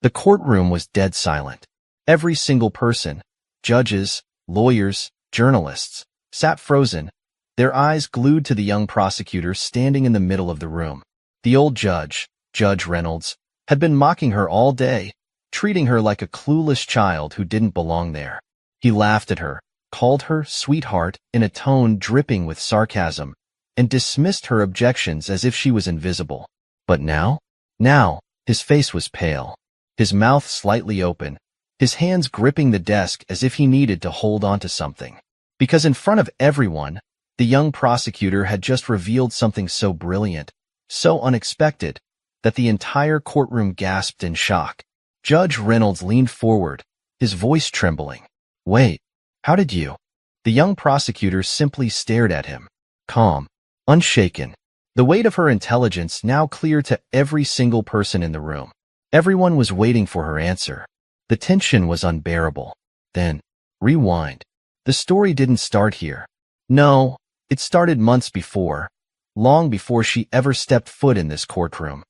The courtroom was dead silent. Every single person, judges, lawyers, journalists, sat frozen, their eyes glued to the young prosecutor standing in the middle of the room. The old judge, Judge Reynolds, had been mocking her all day, treating her like a clueless child who didn't belong there. He laughed at her, called her sweetheart in a tone dripping with sarcasm, and dismissed her objections as if she was invisible. But now, his face was pale, his mouth slightly open, his hands gripping the desk as if he needed to hold on to something. Because in front of everyone, the young prosecutor had just revealed something so brilliant, so unexpected, that the entire courtroom gasped in shock. Judge Reynolds leaned forward, his voice trembling. "Wait, how did you?" The young prosecutor simply stared at him, calm, unshaken, the weight of her intelligence now clear to every single person in the room. Everyone was waiting for her answer. The tension was unbearable. Then, rewind. The story didn't start here. No, it started months before, long before she ever stepped foot in this courtroom.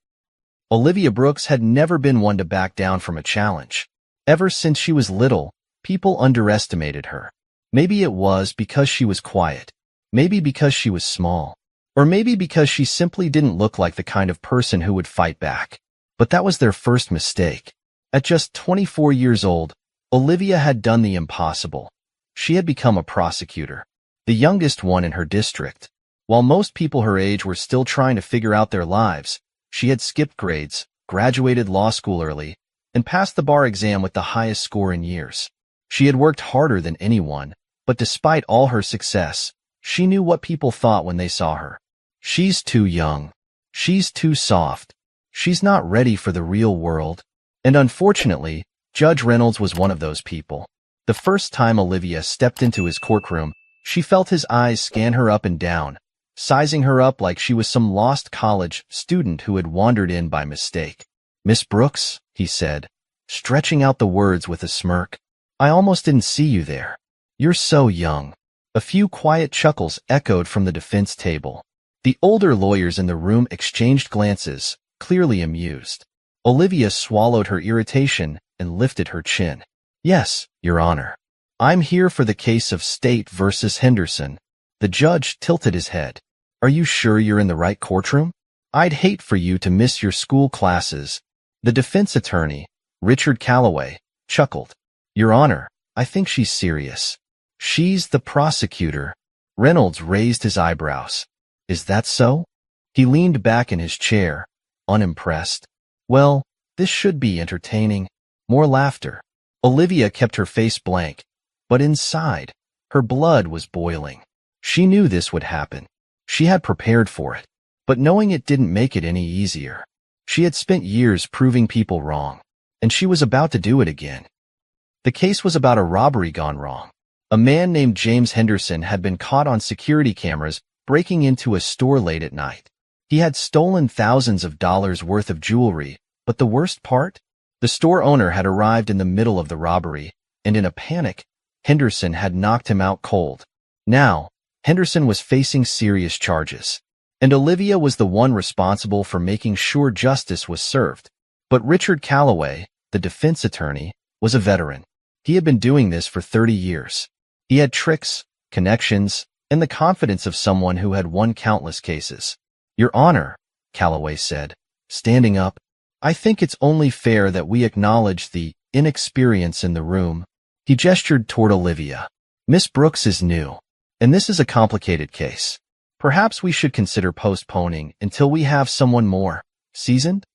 Olivia Brooks had never been one to back down from a challenge. Ever since she was little, people underestimated her. Maybe it was because she was quiet, maybe because she was small, or maybe because she simply didn't look like the kind of person who would fight back. But that was their first mistake. At just 24 years old, Olivia had done the impossible. She had become a prosecutor, the youngest one in her district. While most people her age were still trying to figure out their lives, she had skipped grades, graduated law school early, and passed the bar exam with the highest score in years. She had worked harder than anyone, but despite all her success, she knew what people thought when they saw her. She's too young. She's too soft. She's not ready for the real world. And unfortunately, Judge Reynolds was one of those people. The first time Olivia stepped into his courtroom, she felt his eyes scan her up and down, sizing her up like she was some lost college student who had wandered in by mistake. "Miss Brooks," he said, stretching out the words with a smirk, "I almost didn't see you there. You're so young." A few quiet chuckles echoed from the defense table. The older lawyers in the room exchanged glances, clearly amused. Olivia swallowed her irritation and lifted her chin. "Yes, Your Honor. I'm here for the case of State versus Henderson." The judge tilted his head. "Are you sure you're in the right courtroom? I'd hate for you to miss your school classes." The defense attorney, Richard Calloway, chuckled. "Your Honor, I think she's serious." "She's the prosecutor." Reynolds raised his eyebrows. "Is that so?" He leaned back in his chair, unimpressed. "Well, this should be entertaining." More laughter. Olivia kept her face blank, but inside, her blood was boiling. She knew this would happen. She had prepared for it, but knowing it didn't make it any easier. She had spent years proving people wrong, and she was about to do it again. The case was about a robbery gone wrong. A man named James Henderson had been caught on security cameras breaking into a store late at night. He had stolen thousands of dollars worth of jewelry, but the worst part? The store owner had arrived in the middle of the robbery, and in a panic, Henderson had knocked him out cold. Now, Henderson was facing serious charges, and Olivia was the one responsible for making sure justice was served. But Richard Calloway, the defense attorney, was a veteran. He had been doing this for 30 years. He had tricks, connections, and the confidence of someone who had won countless cases. "Your Honor," Calloway said, standing up, "I think it's only fair that we acknowledge the inexperience in the room." He gestured toward Olivia. "Miss Brooks is new, and this is a complicated case. Perhaps we should consider postponing until we have someone more seasoned?"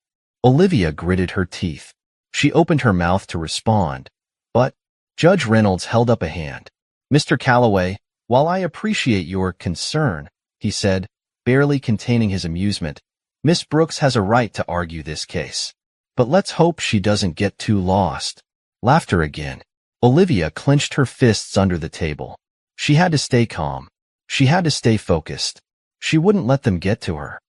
Olivia gritted her teeth. She opened her mouth to respond, but Judge Reynolds held up a hand. "Mr. Calloway, while I appreciate your concern," he said, barely containing his amusement, "Miss Brooks has a right to argue this case. But let's hope she doesn't get too lost." Laughter again. Olivia clenched her fists under the table. She had to stay calm. She had to stay focused. She wouldn't let them get to her.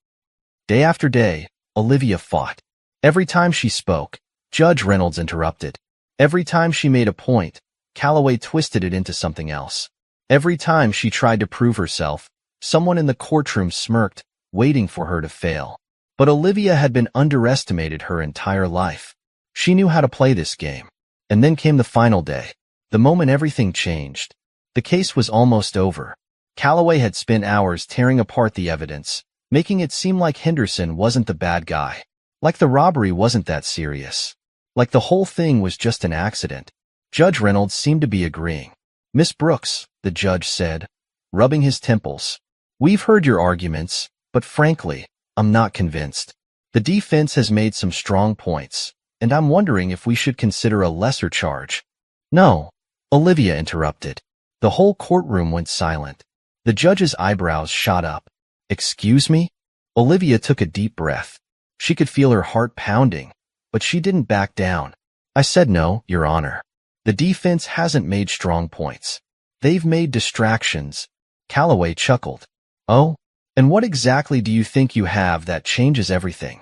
Day after day, Olivia fought. Every time she spoke, Judge Reynolds interrupted. Every time she made a point, Calloway twisted it into something else. Every time she tried to prove herself, someone in the courtroom smirked, waiting for her to fail. But Olivia had been underestimated her entire life. She knew how to play this game. And then came the final day. The moment everything changed. The case was almost over. Calloway had spent hours tearing apart the evidence, making it seem like Henderson wasn't the bad guy. Like the robbery wasn't that serious. Like the whole thing was just an accident. Judge Reynolds seemed to be agreeing. "Miss Brooks," the judge said, rubbing his temples, "we've heard your arguments, but frankly, I'm not convinced. The defense has made some strong points, and I'm wondering if we should consider a lesser charge." "No," Olivia interrupted. The whole courtroom went silent. The judge's eyebrows shot up. "Excuse me?" Olivia took a deep breath. She could feel her heart pounding, but she didn't back down. "I said no, Your Honor. The defense hasn't made strong points. They've made distractions." Calloway chuckled. "Oh? And what exactly do you think you have that changes everything?"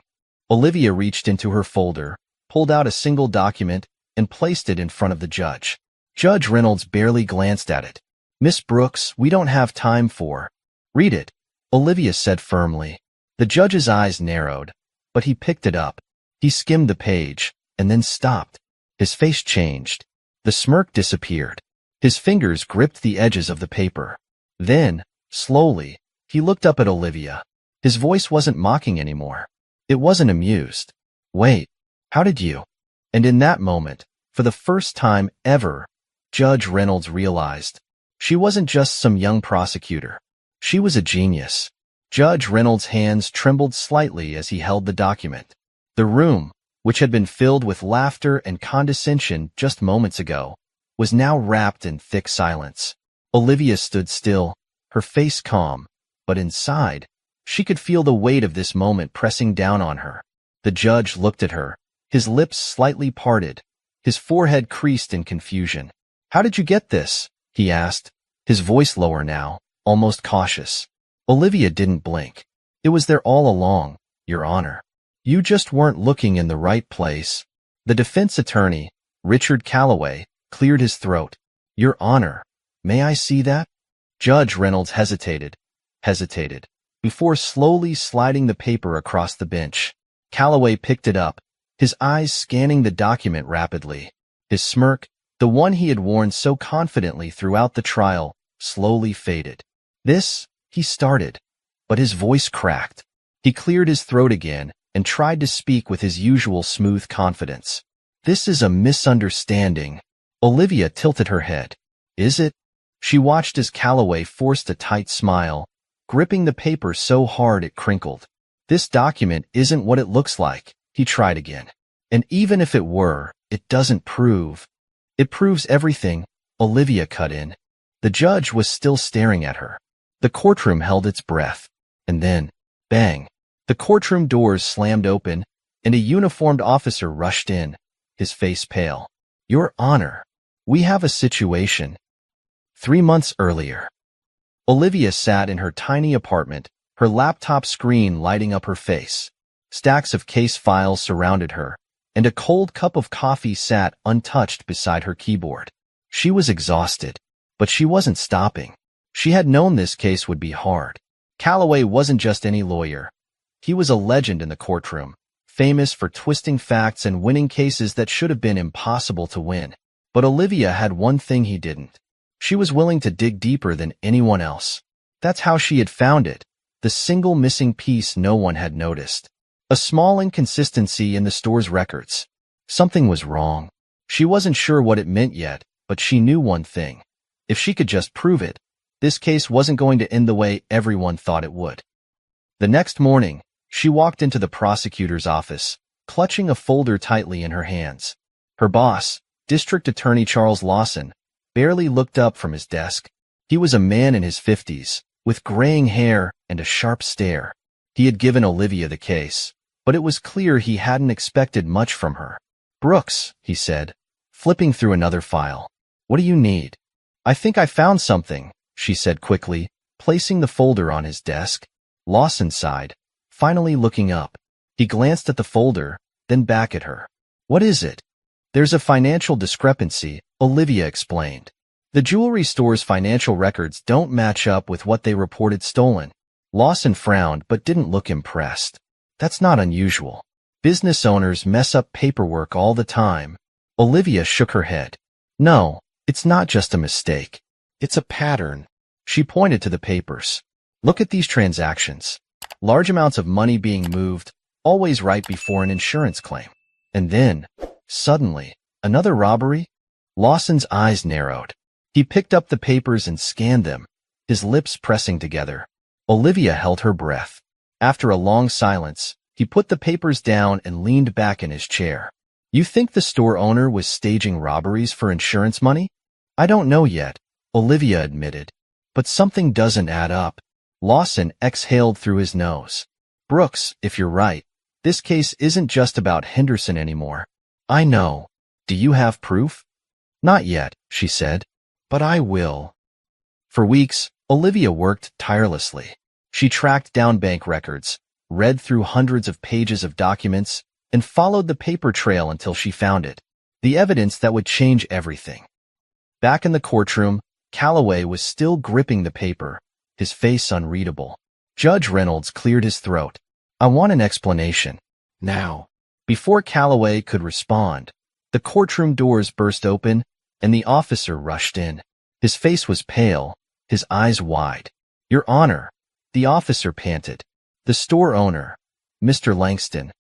Olivia reached into her folder, pulled out a single document, and placed it in front of the judge. Judge Reynolds barely glanced at it. "Miss Brooks, we don't have time for—" "Read it," Olivia said firmly. The judge's eyes narrowed, but he picked it up. He skimmed the page, and then stopped. His face changed. The smirk disappeared. His fingers gripped the edges of the paper. Then, slowly, he looked up at Olivia. His voice wasn't mocking anymore. It wasn't amused. "Wait, how did you—" And in that moment, for the first time ever, Judge Reynolds realized she wasn't just some young prosecutor. She was a genius. Judge Reynolds' hands trembled slightly as he held the document. The room, which had been filled with laughter and condescension just moments ago, was now wrapped in thick silence. Olivia stood still, her face calm, but inside, she could feel the weight of this moment pressing down on her. The judge looked at her, his lips slightly parted, his forehead creased in confusion. "How did you get this?" he asked, his voice lower now, almost cautious. Olivia didn't blink. "It was there all along, Your Honor. You just weren't looking in the right place." The defense attorney, Richard Calloway, cleared his throat. "Your Honor, may I see that?" Judge Reynolds hesitated, before slowly sliding the paper across the bench. Calloway picked it up, his eyes scanning the document rapidly. His smirk, the one he had worn so confidently throughout the trial, slowly faded. "This," he started, but his voice cracked. He cleared his throat again and tried to speak with his usual smooth confidence. "This is a misunderstanding." Olivia tilted her head. "Is it?" She watched as Calloway forced a tight smile, gripping the paper so hard it crinkled. "This document isn't what it looks like," he tried again. "And even if it were, it doesn't prove—" "It proves everything," Olivia cut in. The judge was still staring at her. The courtroom held its breath. And then, bang, the courtroom doors slammed open, and a uniformed officer rushed in, his face pale. "Your Honor, we have a situation." 3 months earlier. Olivia sat in her tiny apartment, her laptop screen lighting up her face. Stacks of case files surrounded her, and a cold cup of coffee sat untouched beside her keyboard. She was exhausted, but she wasn't stopping. She had known this case would be hard. Calloway wasn't just any lawyer. He was a legend in the courtroom, famous for twisting facts and winning cases that should have been impossible to win. But Olivia had one thing he didn't. She was willing to dig deeper than anyone else. That's how she had found it, the single missing piece no one had noticed. A small inconsistency in the store's records. Something was wrong. She wasn't sure what it meant yet, but she knew one thing. If she could just prove it, this case wasn't going to end the way everyone thought it would. The next morning, she walked into the prosecutor's office, clutching a folder tightly in her hands. Her boss, District Attorney Charles Lawson, barely looked up from his desk. He was a man in his 50s, with graying hair and a sharp stare. He had given Olivia the case, but it was clear he hadn't expected much from her. "Brooks," he said, flipping through another file. "What do you need?" "I think I found something," she said quickly, placing the folder on his desk. Lawson sighed, finally looking up. He glanced at the folder, then back at her. "What is it?" "There's a financial discrepancy," Olivia explained. "The jewelry store's financial records don't match up with what they reported stolen." Lawson frowned but didn't look impressed. "That's not unusual." Business owners mess up paperwork all the time. Olivia shook her head. No, it's not just a mistake. It's a pattern. She pointed to the papers. Look at these transactions. Large amounts of money being moved, always right before an insurance claim. And then, suddenly, another robbery? Lawson's eyes narrowed. He picked up the papers and scanned them, his lips pressing together. Olivia held her breath. After a long silence, he put the papers down and leaned back in his chair. You think the store owner was staging robberies for insurance money? I don't know yet, Olivia admitted. But something doesn't add up. Lawson exhaled through his nose. Brooks, if you're right, this case isn't just about Henderson anymore. I know. Do you have proof? Not yet, she said. But I will. For weeks, Olivia worked tirelessly. She tracked down bank records, read through hundreds of pages of documents, and followed the paper trail until she found it. The evidence that would change everything. Back in the courtroom, Calloway was still gripping the paper, his face unreadable. Judge Reynolds cleared his throat. I want an explanation. Now. Before Calloway could respond, the courtroom doors burst open, and the officer rushed in. His face was pale, his eyes wide. Your Honor, the officer panted. The store owner, Mr. Langston.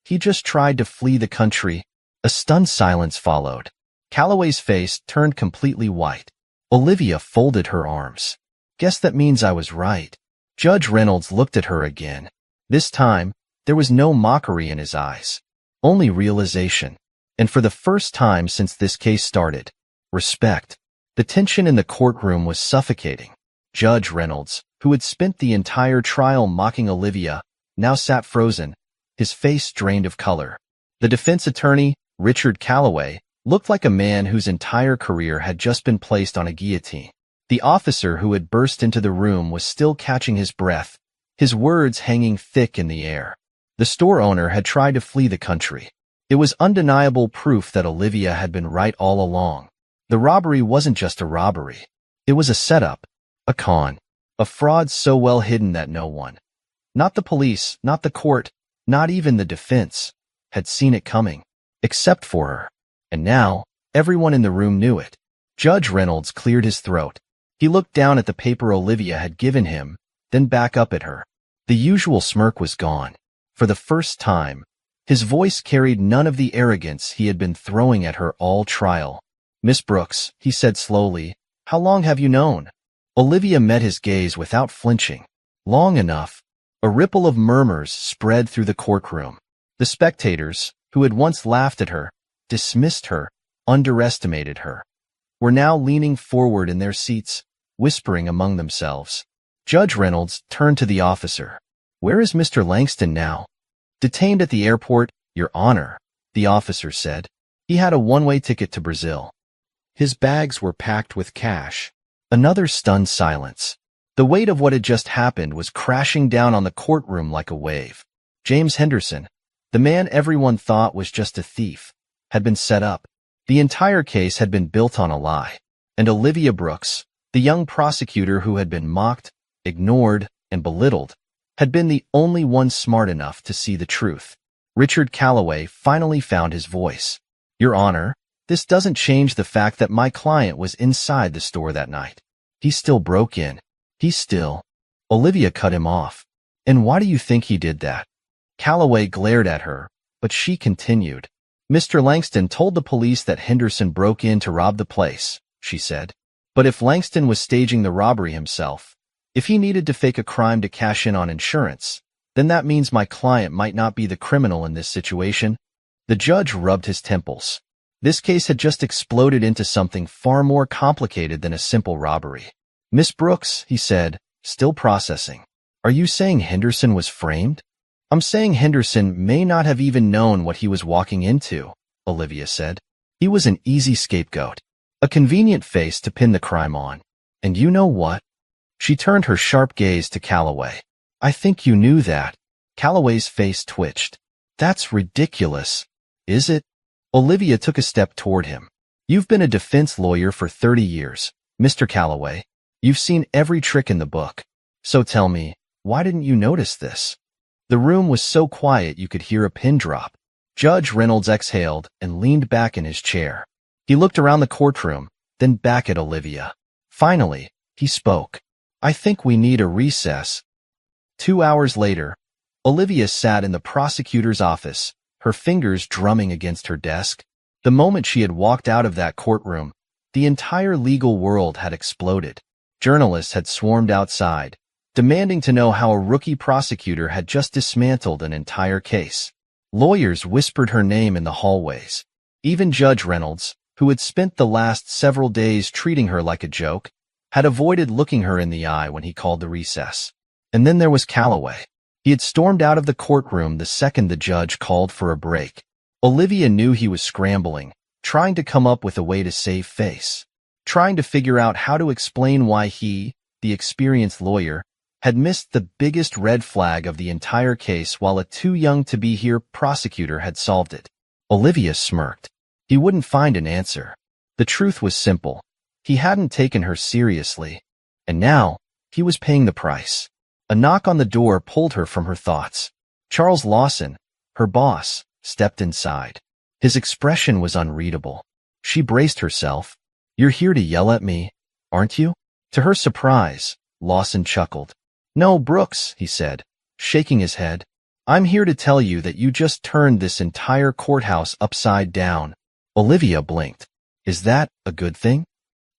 He just tried to flee the country. A stunned silence followed. Calloway's face turned completely white. Olivia folded her arms. Guess that means I was right. Judge Reynolds looked at her again. This time, there was no mockery in his eyes. Only realization. And for the first time since this case started, respect. The tension in the courtroom was suffocating. Judge Reynolds, who had spent the entire trial mocking Olivia, now sat frozen, his face drained of color. The defense attorney, Richard Calloway, looked like a man whose entire career had just been placed on a guillotine. The officer who had burst into the room was still catching his breath, his words hanging thick in the air. The store owner had tried to flee the country. It was undeniable proof that Olivia had been right all along. The robbery wasn't just a robbery. It was a setup, a con, a fraud so well hidden that no one, not the police, not the court, not even the defense, had seen it coming, except for her. And now, everyone in the room knew it. Judge Reynolds cleared his throat. He looked down at the paper Olivia had given him, then back up at her. The usual smirk was gone. For the first time, his voice carried none of the arrogance he had been throwing at her all trial. Miss Brooks, he said slowly, how long have you known? Olivia met his gaze without flinching. Long enough. A ripple of murmurs spread through the courtroom. The spectators, who had once laughed at her, dismissed her, underestimated her, were now leaning forward in their seats, whispering among themselves. Judge Reynolds turned to the officer. Where is Mr. Langston now? Detained at the airport, Your Honor, the officer said. He had a one-way ticket to Brazil. His bags were packed with cash. Another stunned silence. The weight of what had just happened was crashing down on the courtroom like a wave. James Henderson, the man everyone thought was just a thief, had been set up. The entire case had been built on a lie. And Olivia Brooks, the young prosecutor who had been mocked, ignored, and belittled, had been the only one smart enough to see the truth. Richard Calloway finally found his voice. Your Honor, this doesn't change the fact that my client was inside the store that night. He still broke in. Olivia cut him off. And why do you think he did that? Calloway glared at her, but she continued. Mr. Langston told the police that Henderson broke in to rob the place, she said. But if Langston was staging the robbery himself, if he needed to fake a crime to cash in on insurance, then that means my client might not be the criminal in this situation. The judge rubbed his temples. This case had just exploded into something far more complicated than a simple robbery. Miss Brooks, he said, still processing. Are you saying Henderson was framed? I'm saying Henderson may not have even known what he was walking into, Olivia said. He was an easy scapegoat, a convenient face to pin the crime on. And you know what? She turned her sharp gaze to Calloway. I think you knew that. Calloway's face twitched. That's ridiculous. Is it? Olivia took a step toward him. You've been a defense lawyer for 30 years, Mr. Calloway. You've seen every trick in the book. So tell me, why didn't you notice this? The room was so quiet you could hear a pin drop. Judge Reynolds exhaled and leaned back in his chair. He looked around the courtroom, then back at Olivia. Finally, he spoke. "I think we need a recess." 2 hours later, Olivia sat in the prosecutor's office, her fingers drumming against her desk. The moment she had walked out of that courtroom, the entire legal world had exploded. Journalists had swarmed outside, demanding to know how a rookie prosecutor had just dismantled an entire case. Lawyers whispered her name in the hallways. Even Judge Reynolds, who had spent the last several days treating her like a joke, had avoided looking her in the eye when he called the recess. And then there was Calloway. He had stormed out of the courtroom the second the judge called for a break. Olivia knew he was scrambling, trying to come up with a way to save face, trying to figure out how to explain why he, the experienced lawyer, had missed the biggest red flag of the entire case while a too-young-to-be-here prosecutor had solved it. Olivia smirked. He wouldn't find an answer. The truth was simple. He hadn't taken her seriously, and now he was paying the price. A knock on the door pulled her from her thoughts. Charles Lawson, her boss, stepped inside. His expression was unreadable. She braced herself. "You're here to yell at me, aren't you?" To her surprise, Lawson chuckled. "No, Brooks," he said, shaking his head. "I'm here to tell you that you just turned this entire courthouse upside down." Olivia blinked. "Is that a good thing?"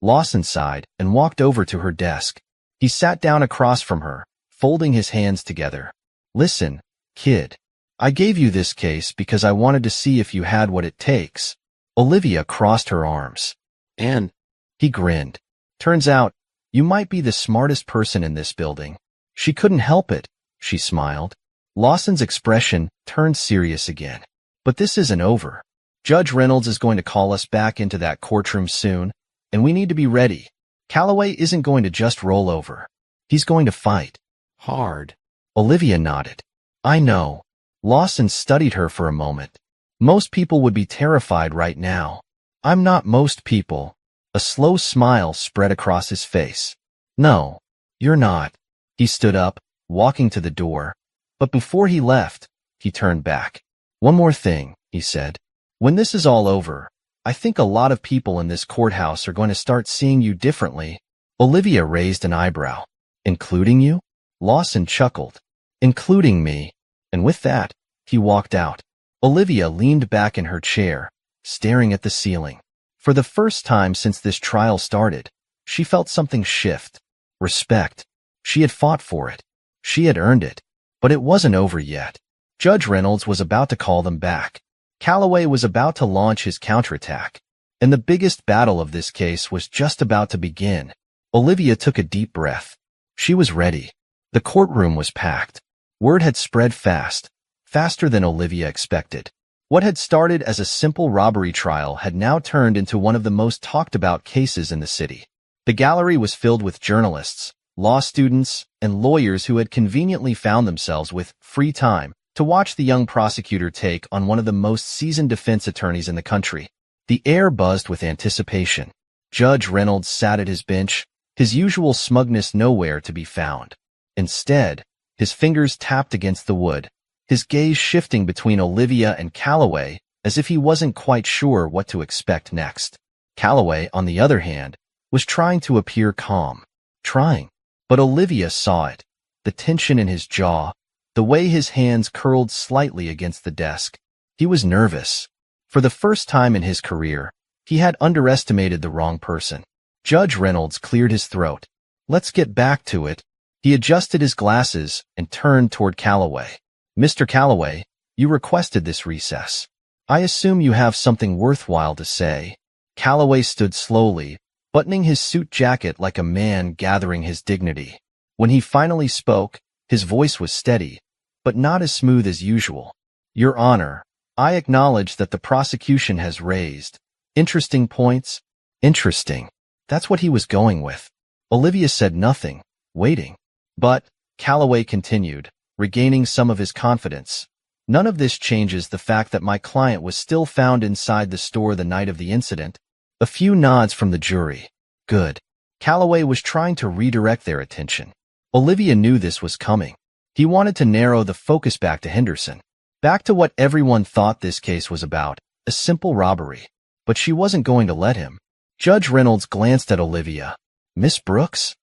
Lawson sighed and walked over to her desk. He sat down across from her, folding his hands together. "Listen, kid. I gave you this case because I wanted to see if you had what it takes." Olivia crossed her arms. "And?" He grinned. "Turns out, you might be the smartest person in this building." She couldn't help it. She smiled. Lawson's expression turned serious again. "But this isn't over. Judge Reynolds is going to call us back into that courtroom soon, and we need to be ready. Calloway isn't going to just roll over. He's going to fight. Hard." Olivia nodded. "I know." Lawson studied her for a moment. "Most people would be terrified right now." "I'm not most people." A slow smile spread across his face. "No, you're not." He stood up, walking to the door. But before he left, he turned back. "One more thing," he said. "When this is all over, I think a lot of people in this courthouse are going to start seeing you differently." Olivia raised an eyebrow. "Including you?" Lawson chuckled. "Including me." And with that, he walked out. Olivia leaned back in her chair, staring at the ceiling. For the first time since this trial started, she felt something shift. Respect. She had fought for it. She had earned it. But it wasn't over yet. Judge Reynolds was about to call them back. Calloway was about to launch his counterattack. And the biggest battle of this case was just about to begin. Olivia took a deep breath. She was ready. The courtroom was packed. Word had spread fast, faster than Olivia expected. What had started as a simple robbery trial had now turned into one of the most talked-about cases in the city. The gallery was filled with journalists, law students, and lawyers who had conveniently found themselves with free time to watch the young prosecutor take on one of the most seasoned defense attorneys in the country. The air buzzed with anticipation. Judge Reynolds sat at his bench, his usual smugness nowhere to be found. Instead, his fingers tapped against the wood, his gaze shifting between Olivia and Calloway as if he wasn't quite sure what to expect next. Calloway, on the other hand, was trying to appear calm. Trying. But Olivia saw it. The tension in his jaw, the way his hands curled slightly against the desk. He was nervous. For the first time in his career, he had underestimated the wrong person. Judge Reynolds cleared his throat. "Let's get back to it." He adjusted his glasses and turned toward Calloway. "Mr. Calloway, you requested this recess. I assume you have something worthwhile to say." Calloway stood slowly, buttoning his suit jacket like a man gathering his dignity. When he finally spoke, his voice was steady, but not as smooth as usual. "Your Honor, I acknowledge that the prosecution has raised interesting points." Interesting. That's what he was going with. Olivia said nothing, waiting. "But," Calloway continued, regaining some of his confidence, "none of this changes the fact that my client was still found inside the store the night of the incident." A few nods from the jury. Good. Calloway was trying to redirect their attention. Olivia knew this was coming. He wanted to narrow the focus back to Henderson, back to what everyone thought this case was about, a simple robbery. But she wasn't going to let him. Judge Reynolds glanced at Olivia. Miss Brooks?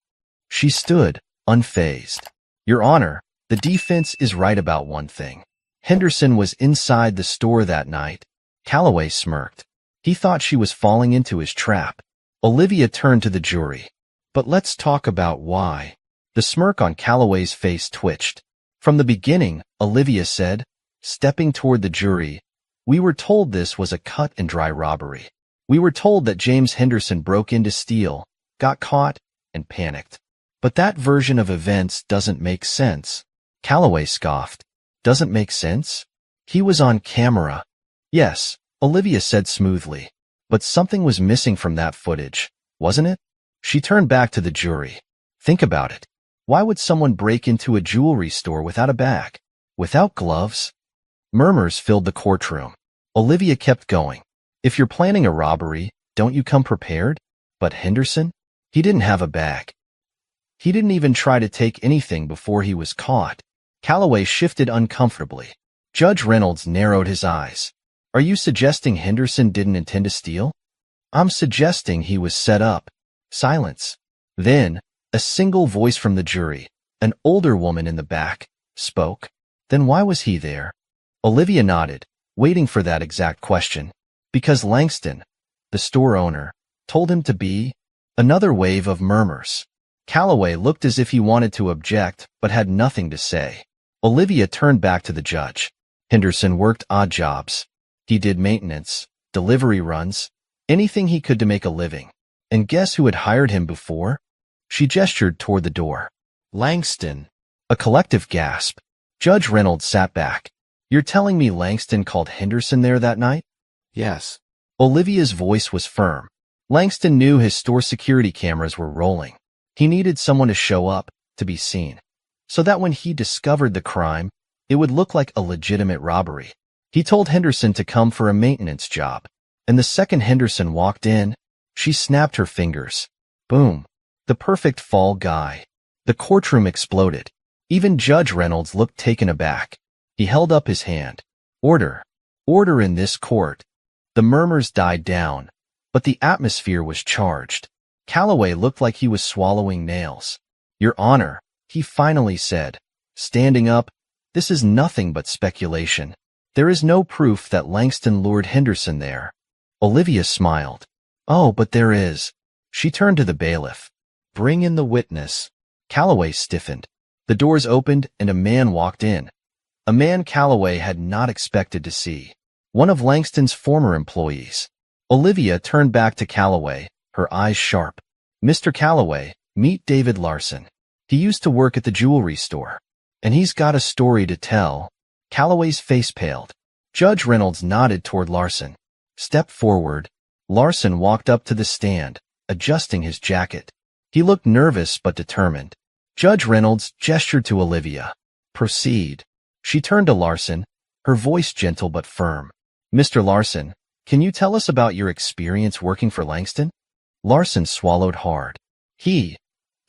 She stood, unfazed. Your Honor, the defense is right about one thing. Henderson was inside the store that night. Calloway smirked. He thought she was falling into his trap. Olivia turned to the jury. But let's talk about why. The smirk on Calloway's face twitched. From the beginning, Olivia said, stepping toward the jury, we were told this was a cut-and-dry robbery. We were told that James Henderson broke in to steal, got caught, and panicked. But that version of events doesn't make sense. Calloway scoffed. Doesn't make sense? He was on camera. Yes, Olivia said smoothly. But something was missing from that footage, wasn't it? She turned back to the jury. Think about it. Why would someone break into a jewelry store without a bag? Without gloves? Murmurs filled the courtroom. Olivia kept going. If you're planning a robbery, don't you come prepared? But Henderson? He didn't have a bag. He didn't even try to take anything before he was caught. Calloway shifted uncomfortably. Judge Reynolds narrowed his eyes. Are you suggesting Henderson didn't intend to steal? I'm suggesting he was set up. Silence. Then, a single voice from the jury, an older woman in the back, spoke. Then why was he there? Olivia nodded, waiting for that exact question. Because Langston, the store owner, told him to be. Another wave of murmurs. Calloway looked as if he wanted to object, but had nothing to say. Olivia turned back to the judge. Henderson worked odd jobs. He did maintenance, delivery runs, anything he could to make a living. And guess who had hired him before? She gestured toward the door. Langston. A collective gasp. Judge Reynolds sat back. You're telling me Langston called Henderson there that night? Yes. Olivia's voice was firm. Langston knew his store security cameras were rolling. He needed someone to show up, to be seen, so that when he discovered the crime, it would look like a legitimate robbery. He told Henderson to come for a maintenance job, and the second Henderson walked in, she snapped her fingers. Boom. The perfect fall guy. The courtroom exploded. Even Judge Reynolds looked taken aback. He held up his hand. Order. Order in this court. The murmurs died down, but the atmosphere was charged. Calloway looked like he was swallowing nails. Your Honor, he finally said, standing up, this is nothing but speculation. There is no proof that Langston lured Henderson there. Olivia smiled. Oh, but there is. She turned to the bailiff. Bring in the witness. Calloway stiffened. The doors opened and a man walked in. A man Calloway had not expected to see. One of Langston's former employees. Olivia turned back to Calloway, her eyes sharp. Mr. Calloway, meet David Larson. He used to work at the jewelry store. And he's got a story to tell. Calloway's face paled. Judge Reynolds nodded toward Larson. Step forward. Larson walked up to the stand, adjusting his jacket. He looked nervous but determined. Judge Reynolds gestured to Olivia. Proceed. She turned to Larson, her voice gentle but firm. Mr. Larson, can you tell us about your experience working for Langston? Larson swallowed hard. He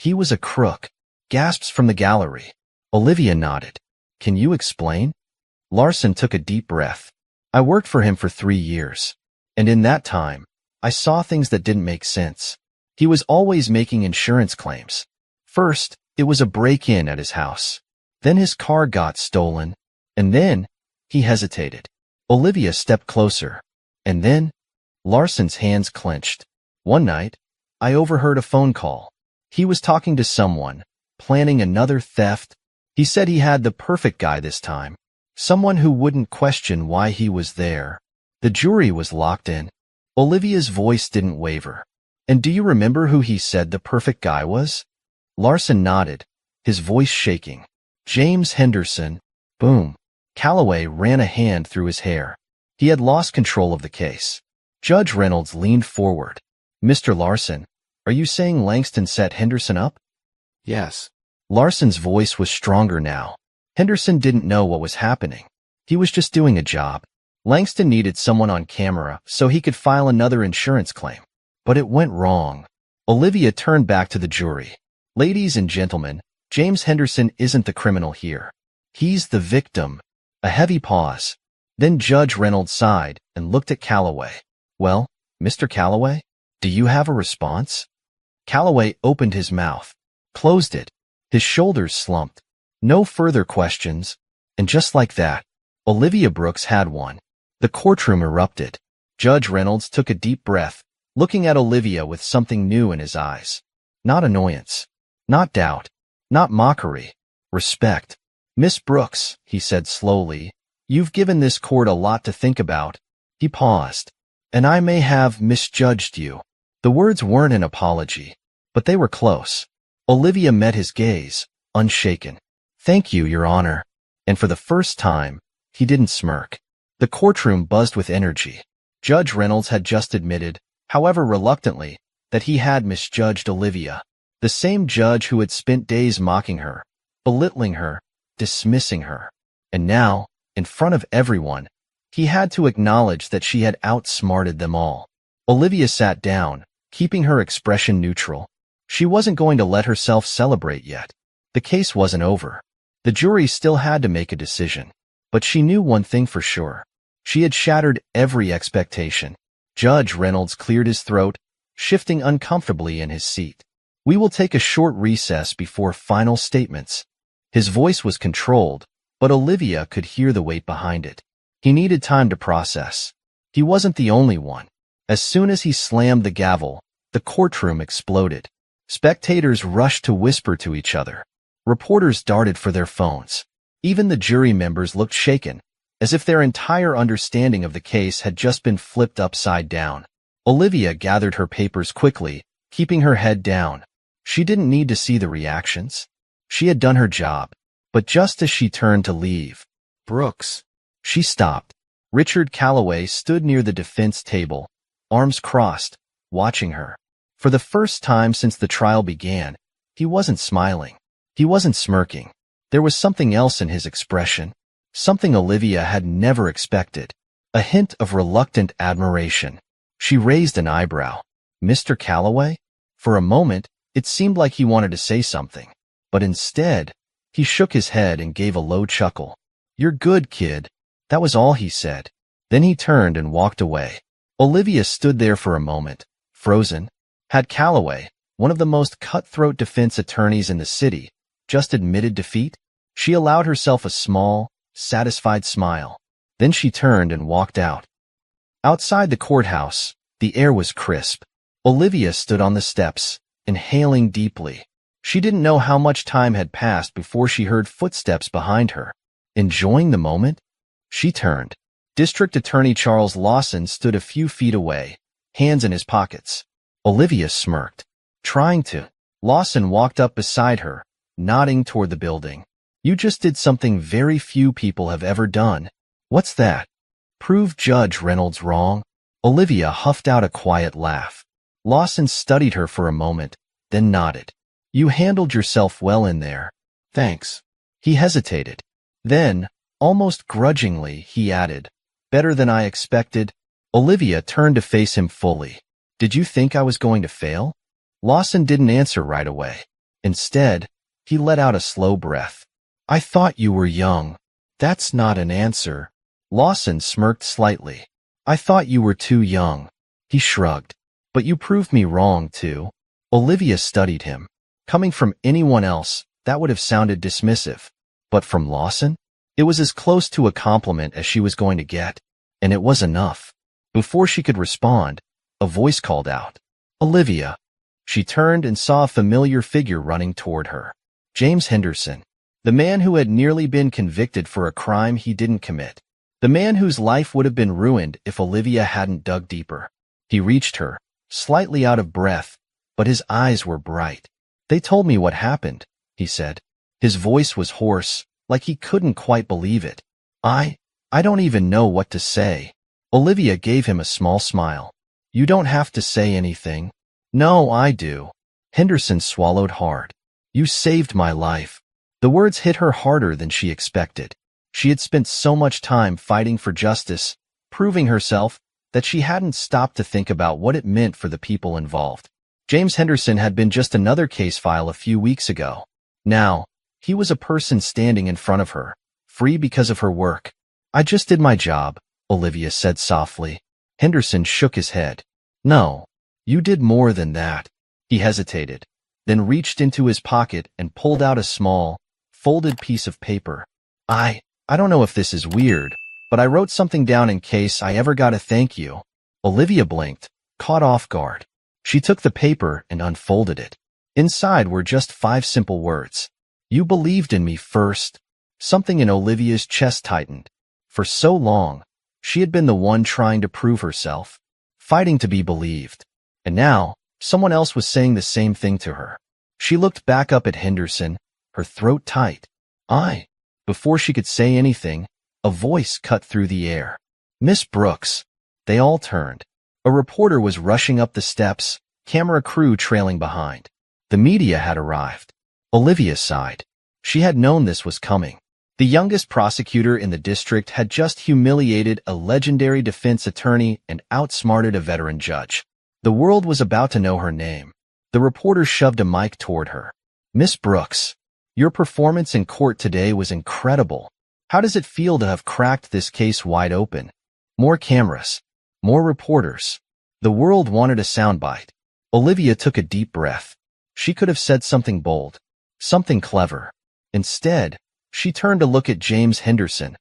was a crook. Gasps from the gallery. Olivia nodded. Can you explain? Larson took a deep breath. I worked for him for 3 years. And in that time, I saw things that didn't make sense. He was always making insurance claims. First, it was a break-in at his house. Then his car got stolen. And then, he hesitated. Olivia stepped closer. And then, Larson's hands clenched. One night, I overheard a phone call. He was talking to someone, planning another theft. He said he had the perfect guy this time. Someone who wouldn't question why he was there. The jury was locked in. Olivia's voice didn't waver. And do you remember who he said the perfect guy was? Larson nodded, his voice shaking. James Henderson. Boom. Calloway ran a hand through his hair. He had lost control of the case. Judge Reynolds leaned forward. Mr. Larson, are you saying Langston set Henderson up? Yes. Larson's voice was stronger now. Henderson didn't know what was happening. He was just doing a job. Langston needed someone on camera so he could file another insurance claim. But it went wrong. Olivia turned back to the jury. Ladies and gentlemen, James Henderson isn't the criminal here. He's the victim. A heavy pause. Then Judge Reynolds sighed and looked at Calloway. Well, Mr. Calloway, do you have a response? Calloway opened his mouth, closed it. His shoulders slumped. No further questions. And just like that, Olivia Brooks had one. The courtroom erupted. Judge Reynolds took a deep breath, looking at Olivia with something new in his eyes. Not annoyance. Not doubt. Not mockery. Respect. Miss Brooks, he said slowly, you've given this court a lot to think about. He paused. And I may have misjudged you. The words weren't an apology, but they were close. Olivia met his gaze, unshaken. Thank you, Your Honor. And for the first time, he didn't smirk. The courtroom buzzed with energy. Judge Reynolds had just admitted, however reluctantly, that he had misjudged Olivia. The same judge who had spent days mocking her, belittling her, dismissing her. And now, in front of everyone, he had to acknowledge that she had outsmarted them all. Olivia sat down, keeping her expression neutral. She wasn't going to let herself celebrate yet. The case wasn't over. The jury still had to make a decision. But she knew one thing for sure. She had shattered every expectation. Judge Reynolds cleared his throat, shifting uncomfortably in his seat. We will take a short recess before final statements. His voice was controlled, but Olivia could hear the weight behind it. He needed time to process. He wasn't the only one. As soon as he slammed the gavel, the courtroom exploded. Spectators rushed to whisper to each other. Reporters darted for their phones. Even the jury members looked shaken, as if their entire understanding of the case had just been flipped upside down. Olivia gathered her papers quickly, keeping her head down. She didn't need to see the reactions. She had done her job. But just as she turned to leave, Brooks, she stopped. Richard Calloway stood near the defense table, arms crossed, watching her. For the first time since the trial began, he wasn't smiling. He wasn't smirking. There was something else in his expression, something Olivia had never expected, a hint of reluctant admiration. She raised an eyebrow. Mr. Calloway? For a moment, it seemed like he wanted to say something, but instead, he shook his head and gave a low chuckle. You're good, kid. That was all he said. Then he turned and walked away. Olivia stood there for a moment, frozen. Had Calloway, one of the most cutthroat defense attorneys in the city, just admitted defeat? She allowed herself a small, satisfied smile. Then she turned and walked out. Outside the courthouse, the air was crisp. Olivia stood on the steps, inhaling deeply. She didn't know how much time had passed before she heard footsteps behind her. Enjoying the moment? She turned. District Attorney Charles Lawson stood a few feet away, hands in his pockets. Olivia smirked. Trying to. Lawson walked up beside her, nodding toward the building. You just did something very few people have ever done. What's that? Prove Judge Reynolds wrong? Olivia huffed out a quiet laugh. Lawson studied her for a moment, then nodded. You handled yourself well in there. Thanks. He hesitated. Then, almost grudgingly, he added, better than I expected. Olivia turned to face him fully. Did you think I was going to fail? Lawson didn't answer right away. Instead, he let out a slow breath. I thought you were young. That's not an answer. Lawson smirked slightly. I thought you were too young. He shrugged. But you proved me wrong, too. Olivia studied him. Coming from anyone else, that would have sounded dismissive. But from Lawson? It was as close to a compliment as she was going to get. And it was enough. Before she could respond, a voice called out. Olivia. She turned and saw a familiar figure running toward her. James Henderson. The man who had nearly been convicted for a crime he didn't commit. The man whose life would have been ruined if Olivia hadn't dug deeper. He reached her, slightly out of breath, but his eyes were bright. They told me what happened, he said. His voice was hoarse, like he couldn't quite believe it. I don't even know what to say. Olivia gave him a small smile. You don't have to say anything. No, I do. Henderson swallowed hard. You saved my life. The words hit her harder than she expected. She had spent so much time fighting for justice, proving herself, that she hadn't stopped to think about what it meant for the people involved. James Henderson had been just another case file a few weeks ago. Now, he was a person standing in front of her, free because of her work. I just did my job, Olivia said softly. Henderson shook his head. No, you did more than that. He hesitated, then reached into his pocket and pulled out a small, folded piece of paper. I don't know if this is weird, but I wrote something down in case I ever got a thank you. Olivia blinked, caught off guard. She took the paper and unfolded it. Inside were just 5 simple words. You believed in me first. Something in Olivia's chest tightened. For so long, she had been the one trying to prove herself, fighting to be believed. And now, someone else was saying the same thing to her. She looked back up at Henderson, her throat tight. Before she could say anything, a voice cut through the air. Miss Brooks. They all turned. A reporter was rushing up the steps, camera crew trailing behind. The media had arrived. Olivia sighed. She had known this was coming. The youngest prosecutor in the district had just humiliated a legendary defense attorney and outsmarted a veteran judge. The world was about to know her name. The reporter shoved a mic toward her. Miss Brooks, your performance in court today was incredible. How does it feel to have cracked this case wide open? More cameras. More reporters. The world wanted a soundbite. Olivia took a deep breath. She could have said something bold, something clever. Instead, she turned to look at James Henderson,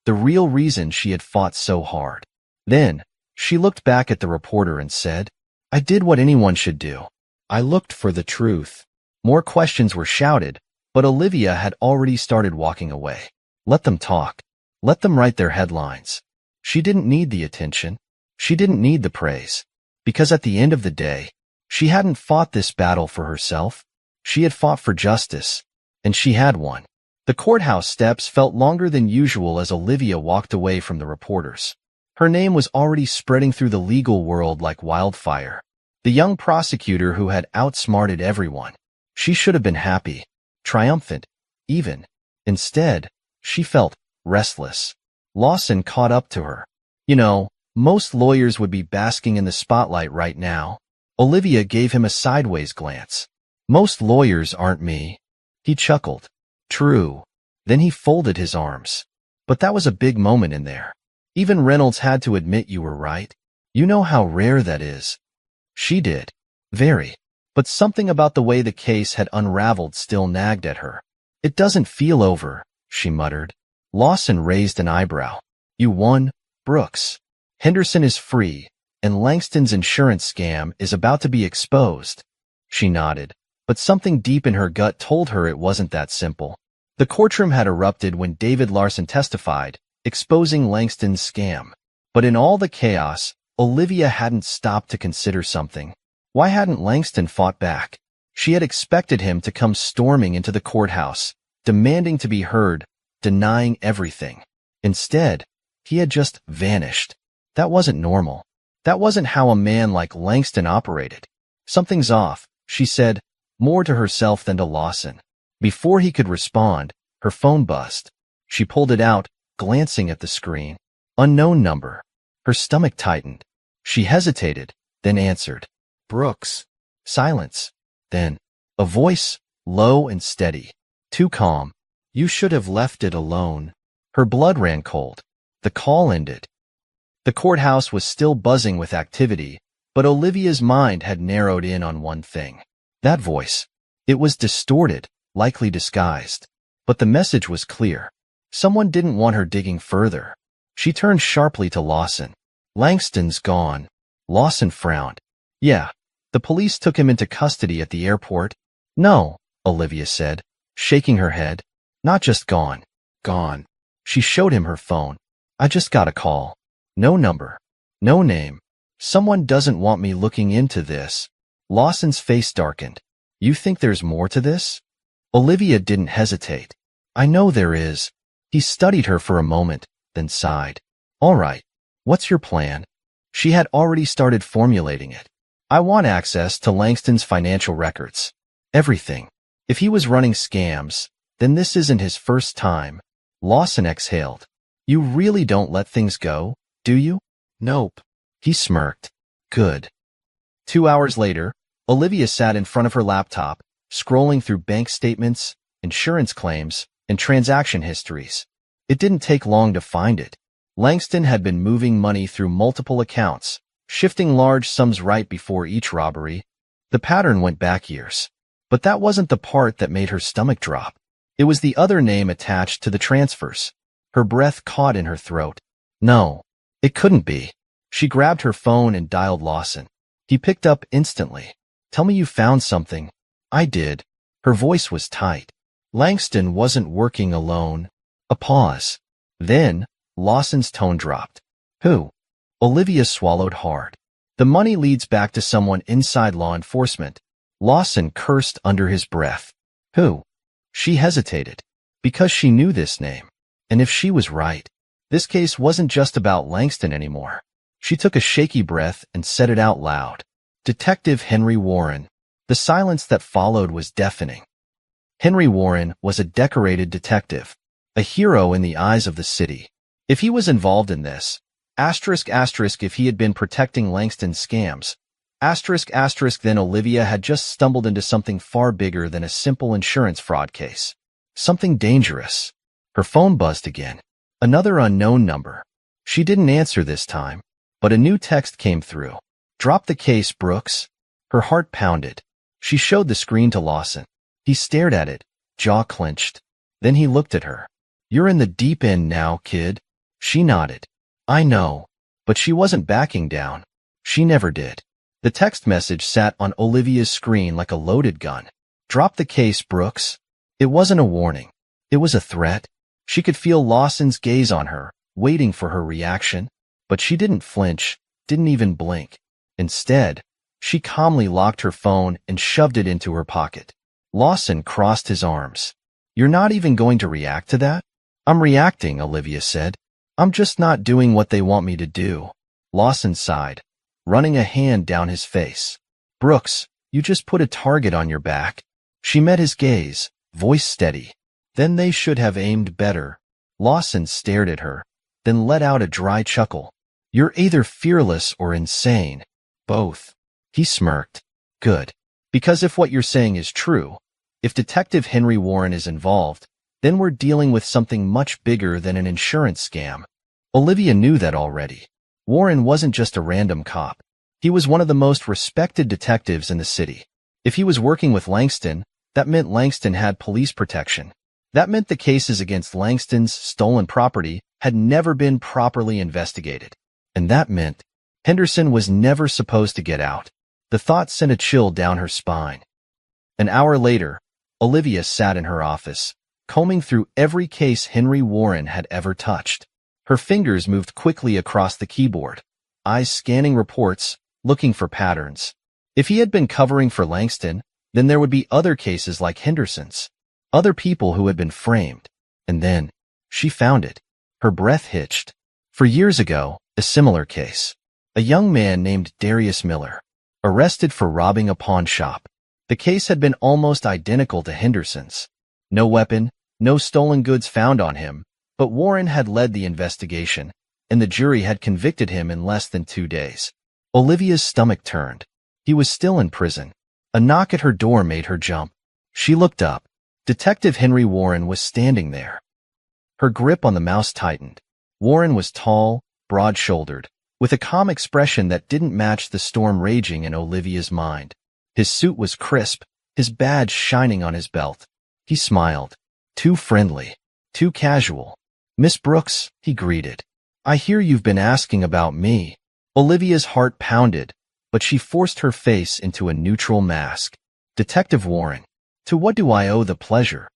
the real reason she had fought so hard. Then, she looked back at the reporter and said, I did what anyone should do. I looked for the truth. More questions were shouted, but Olivia had already started walking away. Let them talk. Let them write their headlines. She didn't need the attention. She didn't need the praise. Because at the end of the day, she hadn't fought this battle for herself. She had fought for justice, and she had won. The courthouse steps felt longer than usual as Olivia walked away from the reporters. Her name was already spreading through the legal world like wildfire. The young prosecutor who had outsmarted everyone. She should have been happy, triumphant, even. Instead, she felt restless. Lawson caught up to her. You know, most lawyers would be basking in the spotlight right now. Olivia gave him a sideways glance. Most lawyers aren't me. He chuckled. True. Then he folded his arms. But that was a big moment in there. Even Reynolds had to admit you were right. You know how rare that is. She did. Very. But something about the way the case had unraveled still nagged at her. It doesn't feel over, she muttered. Lawson raised an eyebrow. You won, Brooks. Henderson is free, and Langston's insurance scam is about to be exposed. She nodded, but something deep in her gut told her it wasn't that simple. The courtroom had erupted when David Larson testified, exposing Langston's scam. But in all the chaos, Olivia hadn't stopped to consider something. Why hadn't Langston fought back? She had expected him to come storming into the courthouse, demanding to be heard, denying everything. Instead, he had just vanished. That wasn't normal. That wasn't how a man like Langston operated. Something's off, she said, more to herself than to Lawson. Before he could respond, her phone buzzed. She pulled it out, glancing at the screen. Unknown number. Her stomach tightened. She hesitated, then answered. Brooks. Silence. Then, a voice, low and steady. Too calm. You should have left it alone. Her blood ran cold. The call ended. The courthouse was still buzzing with activity, but Olivia's mind had narrowed in on one thing. That voice. It was distorted, likely disguised. But the message was clear. Someone didn't want her digging further. She turned sharply to Lawson. Langston's gone. Lawson frowned. Yeah, the police took him into custody at the airport. No, Olivia said, shaking her head. Not just gone. Gone. She showed him her phone. I just got a call. No number. No name. Someone doesn't want me looking into this. Lawson's face darkened. You think there's more to this? Olivia didn't hesitate. I know there is. He studied her for a moment, then sighed. All right. What's your plan? She had already started formulating it. I want access to Langston's financial records. Everything. If he was running scams, then this isn't his first time. Lawson exhaled. You really don't let things go, do you? Nope. He smirked. Good. 2 hours later, Olivia sat in front of her laptop, scrolling through bank statements, insurance claims, and transaction histories. It didn't take long to find it. Langston had been moving money through multiple accounts, shifting large sums right before each robbery. The pattern went back years. But that wasn't the part that made her stomach drop. It was the other name attached to the transfers. Her breath caught in her throat. No, it couldn't be. She grabbed her phone and dialed Lawson. He picked up instantly. Tell me you found something. I did. Her voice was tight. Langston wasn't working alone. A pause. Then, Lawson's tone dropped. Who? Olivia swallowed hard. The money leads back to someone inside law enforcement. Lawson cursed under his breath. Who? She hesitated. Because she knew this name. And if she was right, this case wasn't just about Langston anymore. She took a shaky breath and said it out loud. Detective Henry Warren. The silence that followed was deafening. Henry Warren was a decorated detective, a hero in the eyes of the city. If he was involved in this, if he had been protecting Langston's scams, then Olivia had just stumbled into something far bigger than a simple insurance fraud case. Something dangerous. Her phone buzzed again. Another unknown number. She didn't answer this time, but a new text came through. Drop the case, Brooks. Her heart pounded. She showed the screen to Lawson. He stared at it, jaw clenched. Then he looked at her. You're in the deep end now, kid. She nodded. I know. But she wasn't backing down. She never did. The text message sat on Olivia's screen like a loaded gun. Drop the case, Brooks. It wasn't a warning. It was a threat. She could feel Lawson's gaze on her, waiting for her reaction. But she didn't flinch, didn't even blink. Instead, she calmly locked her phone and shoved it into her pocket. Lawson crossed his arms. You're not even going to react to that? I'm reacting, Olivia said. I'm just not doing what they want me to do. Lawson sighed, running a hand down his face. Brooks, you just put a target on your back. She met his gaze, voice steady. Then they should have aimed better. Lawson stared at her, then let out a dry chuckle. You're either fearless or insane. Both. He smirked. Good. Because if what you're saying is true, if Detective Henry Warren is involved, then we're dealing with something much bigger than an insurance scam. Olivia knew that already. Warren wasn't just a random cop. He was one of the most respected detectives in the city. If he was working with Langston, that meant Langston had police protection. That meant the cases against Langston's stolen property had never been properly investigated. And that meant Henderson was never supposed to get out. The thought sent a chill down her spine. An hour later, Olivia sat in her office, combing through every case Henry Warren had ever touched. Her fingers moved quickly across the keyboard, eyes scanning reports, looking for patterns. If he had been covering for Langston, then there would be other cases like Henderson's, other people who had been framed. And then, she found it. Her breath hitched. For years ago, a similar case. A young man named Darius Miller, arrested for robbing a pawn shop. The case had been almost identical to Henderson's. No weapon, no stolen goods found on him, but Warren had led the investigation, and the jury had convicted him in less than 2 days. Olivia's stomach turned. He was still in prison. A knock at her door made her jump. She looked up. Detective Henry Warren was standing there. Her grip on the mouse tightened. Warren was tall, broad-shouldered, with a calm expression that didn't match the storm raging in Olivia's mind. His suit was crisp, his badge shining on his belt. He smiled. Too friendly, too casual. Miss Brooks, he greeted. I hear you've been asking about me. Olivia's heart pounded, but she forced her face into a neutral mask. Detective Warren, to what do I owe the pleasure?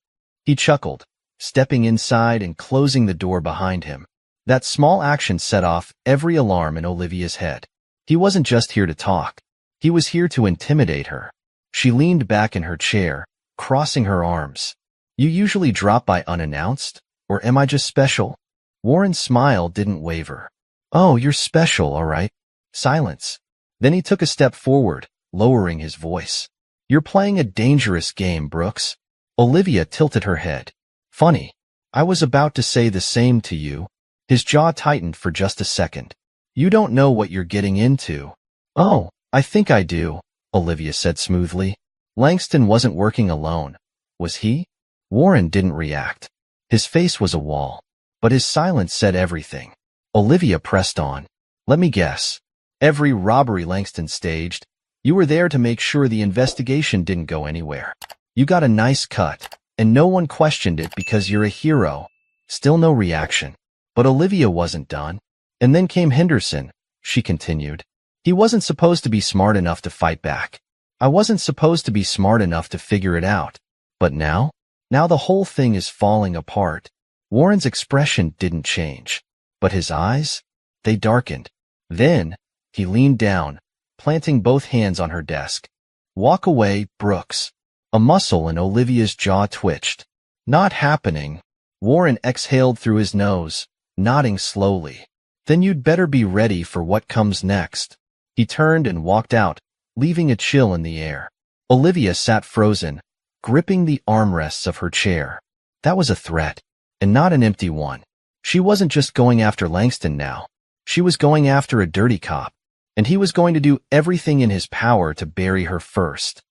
He chuckled, stepping inside and closing the door behind him. That small action set off every alarm in Olivia's head. He wasn't just here to talk. He was here to intimidate her. She leaned back in her chair, crossing her arms. You usually drop by unannounced? Or am I just special? Warren's smile didn't waver. Oh, you're special, all right. Silence. Then he took a step forward, lowering his voice. You're playing a dangerous game, Brooks. Olivia tilted her head. Funny. I was about to say the same to you. His jaw tightened for just a second. You don't know what you're getting into. Oh, I think I do, Olivia said smoothly. Langston wasn't working alone. Was he? Warren didn't react. His face was a wall, but his silence said everything. Olivia pressed on. Let me guess. Every robbery Langston staged, you were there to make sure the investigation didn't go anywhere. You got a nice cut, and no one questioned it because you're a hero. Still no reaction. But Olivia wasn't done. And then came Henderson, she continued. He wasn't supposed to be smart enough to fight back. I wasn't supposed to be smart enough to figure it out. But now? Now the whole thing is falling apart. Warren's expression didn't change. But his eyes? They darkened. Then, he leaned down, planting both hands on her desk. Walk away, Brooks. A muscle in Olivia's jaw twitched. Not happening. Warren exhaled through his nose, nodding slowly. Then you'd better be ready for what comes next. He turned and walked out, leaving a chill in the air. Olivia sat frozen, gripping the armrests of her chair. That was a threat, and not an empty one. She wasn't just going after Langston now. She was going after a dirty cop, and he was going to do everything in his power to bury her first.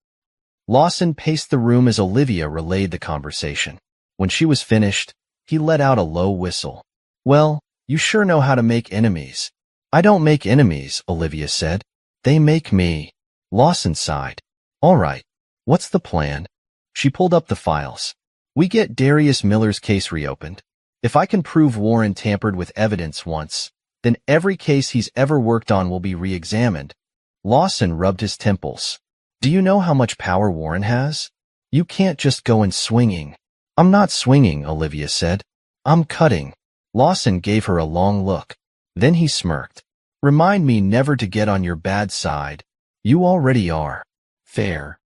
Lawson paced the room as Olivia relayed the conversation. When she was finished, he let out a low whistle. Well, you sure know how to make enemies. I don't make enemies, Olivia said. They make me. Lawson sighed. All right. What's the plan? She pulled up the files. We get Darius Miller's case reopened. If I can prove Warren tampered with evidence once, then every case he's ever worked on will be re-examined. Lawson rubbed his temples. Do you know how much power Warren has? You can't just go in swinging. I'm not swinging, Olivia said. I'm cutting. Lawson gave her a long look. Then he smirked. Remind me never to get on your bad side. You already are. Fair.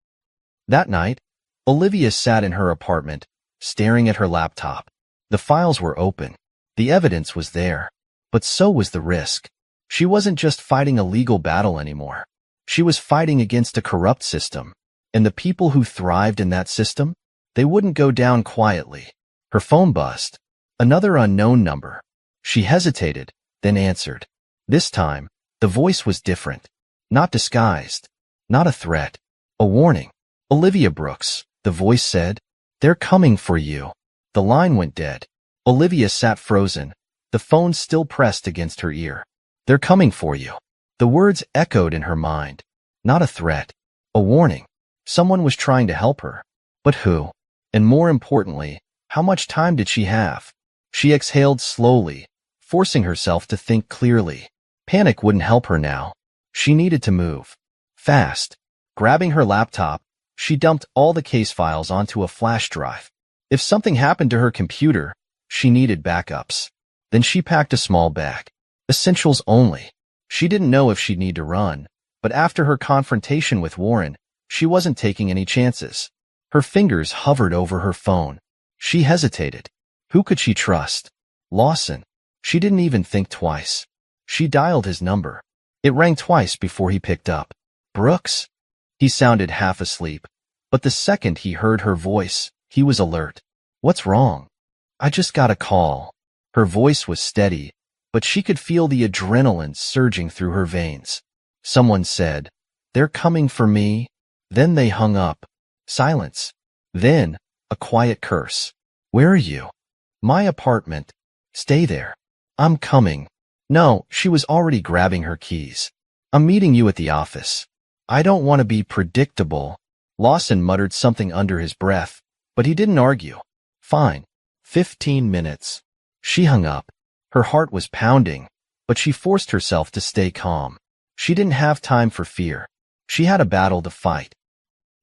That night, Olivia sat in her apartment, staring at her laptop. The files were open. The evidence was there. But so was the risk. She wasn't just fighting a legal battle anymore. She was fighting against a corrupt system. And the people who thrived in that system? They wouldn't go down quietly. Her phone buzzed. Another unknown number. She hesitated, then answered. This time, the voice was different. Not disguised. Not a threat. A warning. Olivia Brooks, the voice said. They're coming for you. The line went dead. Olivia sat frozen, the phone still pressed against her ear. They're coming for you. The words echoed in her mind. Not a threat. A warning. Someone was trying to help her. But who? And more importantly, how much time did she have? She exhaled slowly, forcing herself to think clearly. Panic wouldn't help her now. She needed to move. Fast. Grabbing her laptop, she dumped all the case files onto a flash drive. If something happened to her computer, she needed backups. Then she packed a small bag. Essentials only. She didn't know if she'd need to run, but after her confrontation with Warren, she wasn't taking any chances. Her fingers hovered over her phone. She hesitated. Who could she trust? Lawson. She didn't even think twice. She dialed his number. It rang twice before he picked up. Brooks? He sounded half asleep, but the second he heard her voice, he was alert. What's wrong? I just got a call. Her voice was steady, but she could feel the adrenaline surging through her veins. Someone said, "They're coming for me." Then they hung up. Silence. Then, a quiet curse. Where are you? My apartment. Stay there. I'm coming. No, she was already grabbing her keys. I'm meeting you at the office. I don't want to be predictable. Lawson muttered something under his breath, but he didn't argue. Fine. 15 minutes. She hung up. Her heart was pounding, but she forced herself to stay calm. She didn't have time for fear. She had a battle to fight.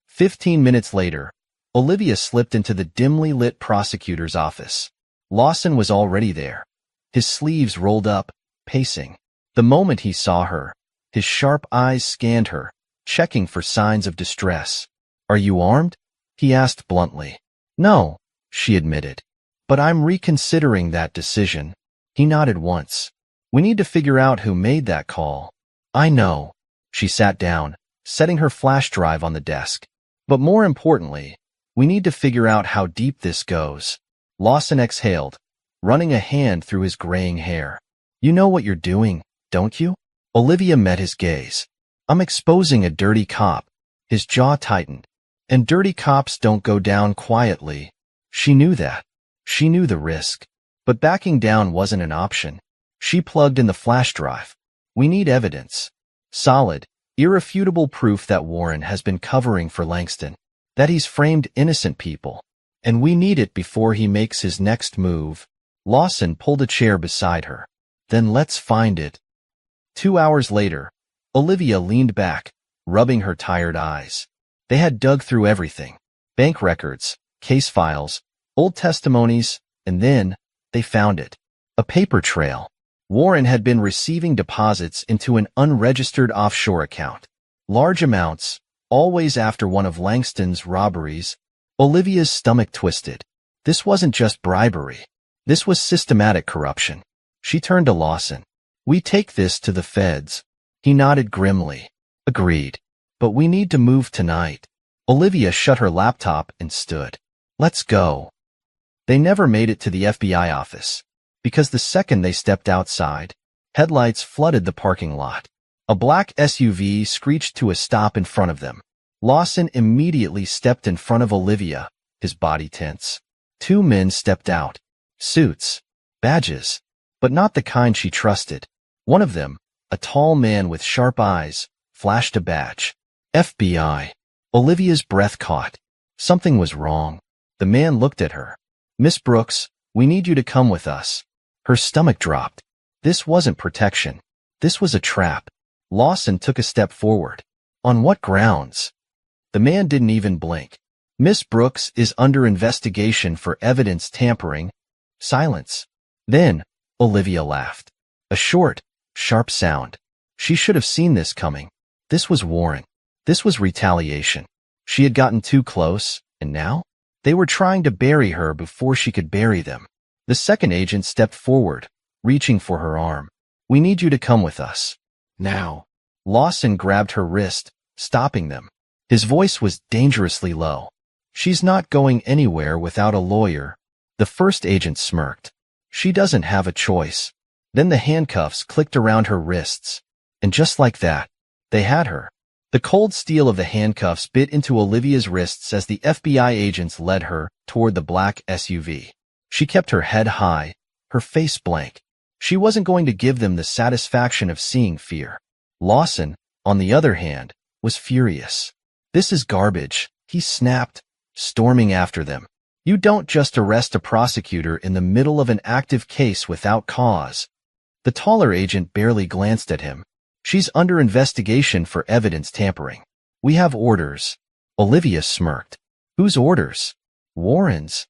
15 minutes later, Olivia slipped into the dimly lit prosecutor's office. Lawson was already there, his sleeves rolled up, pacing. The moment he saw her, his sharp eyes scanned her, checking for signs of distress. Are you armed? He asked bluntly. No, she admitted. But I'm reconsidering that decision. He nodded once. We need to figure out who made that call. I know. She sat down, setting her flash drive on the desk. But more importantly, we need to figure out how deep this goes. Lawson exhaled, running a hand through his graying hair. You know what you're doing, don't you? Olivia met his gaze. I'm exposing a dirty cop. His jaw tightened. And dirty cops don't go down quietly. She knew that. She knew the risk. But backing down wasn't an option. She plugged in the flash drive. We need evidence. Solid, irrefutable proof that Warren has been covering for Langston. That he's framed innocent people. And we need it before he makes his next move. Lawson pulled a chair beside her. Then let's find it. 2 hours later, Olivia leaned back, rubbing her tired eyes. They had dug through everything. Bank records, case files, old testimonies, and then they found it. A paper trail. Warren had been receiving deposits into an unregistered offshore account. Large amounts, always after one of Langston's robberies. Olivia's stomach twisted. This wasn't just bribery. This was systematic corruption. She turned to Lawson. We take this to the feds. He nodded grimly. Agreed. But we need to move tonight. Olivia shut her laptop and stood. Let's go. They never made it to the FBI office. Because the second they stepped outside, headlights flooded the parking lot. A black SUV screeched to a stop in front of them. Lawson immediately stepped in front of Olivia, his body tense. 2 men stepped out. Suits. Badges. But not the kind she trusted. One of them, a tall man with sharp eyes, flashed a badge. FBI. Olivia's breath caught. Something was wrong. The man looked at her. Miss Brooks, we need you to come with us. Her stomach dropped. This wasn't protection. This was a trap. Lawson took a step forward. On what grounds? The man didn't even blink. Miss Brooks is under investigation for evidence tampering. Silence. Then, Olivia laughed. A short, sharp sound. She should have seen this coming. This was Warren. This was retaliation. She had gotten too close, and now? They were trying to bury her before she could bury them. The second agent stepped forward, reaching for her arm. We need you to come with us. Now. Lawson grabbed her wrist, stopping them. His voice was dangerously low. She's not going anywhere without a lawyer. The first agent smirked. She doesn't have a choice. Then the handcuffs clicked around her wrists. And just like that, they had her. The cold steel of the handcuffs bit into Olivia's wrists as the FBI agents led her toward the black SUV. She kept her head high, her face blank. She wasn't going to give them the satisfaction of seeing fear. Lawson, on the other hand, was furious. This is garbage, he snapped, storming after them. You don't just arrest a prosecutor in the middle of an active case without cause. The taller agent barely glanced at him. She's under investigation for evidence tampering. We have orders. Olivia smirked. Whose orders? Warren's.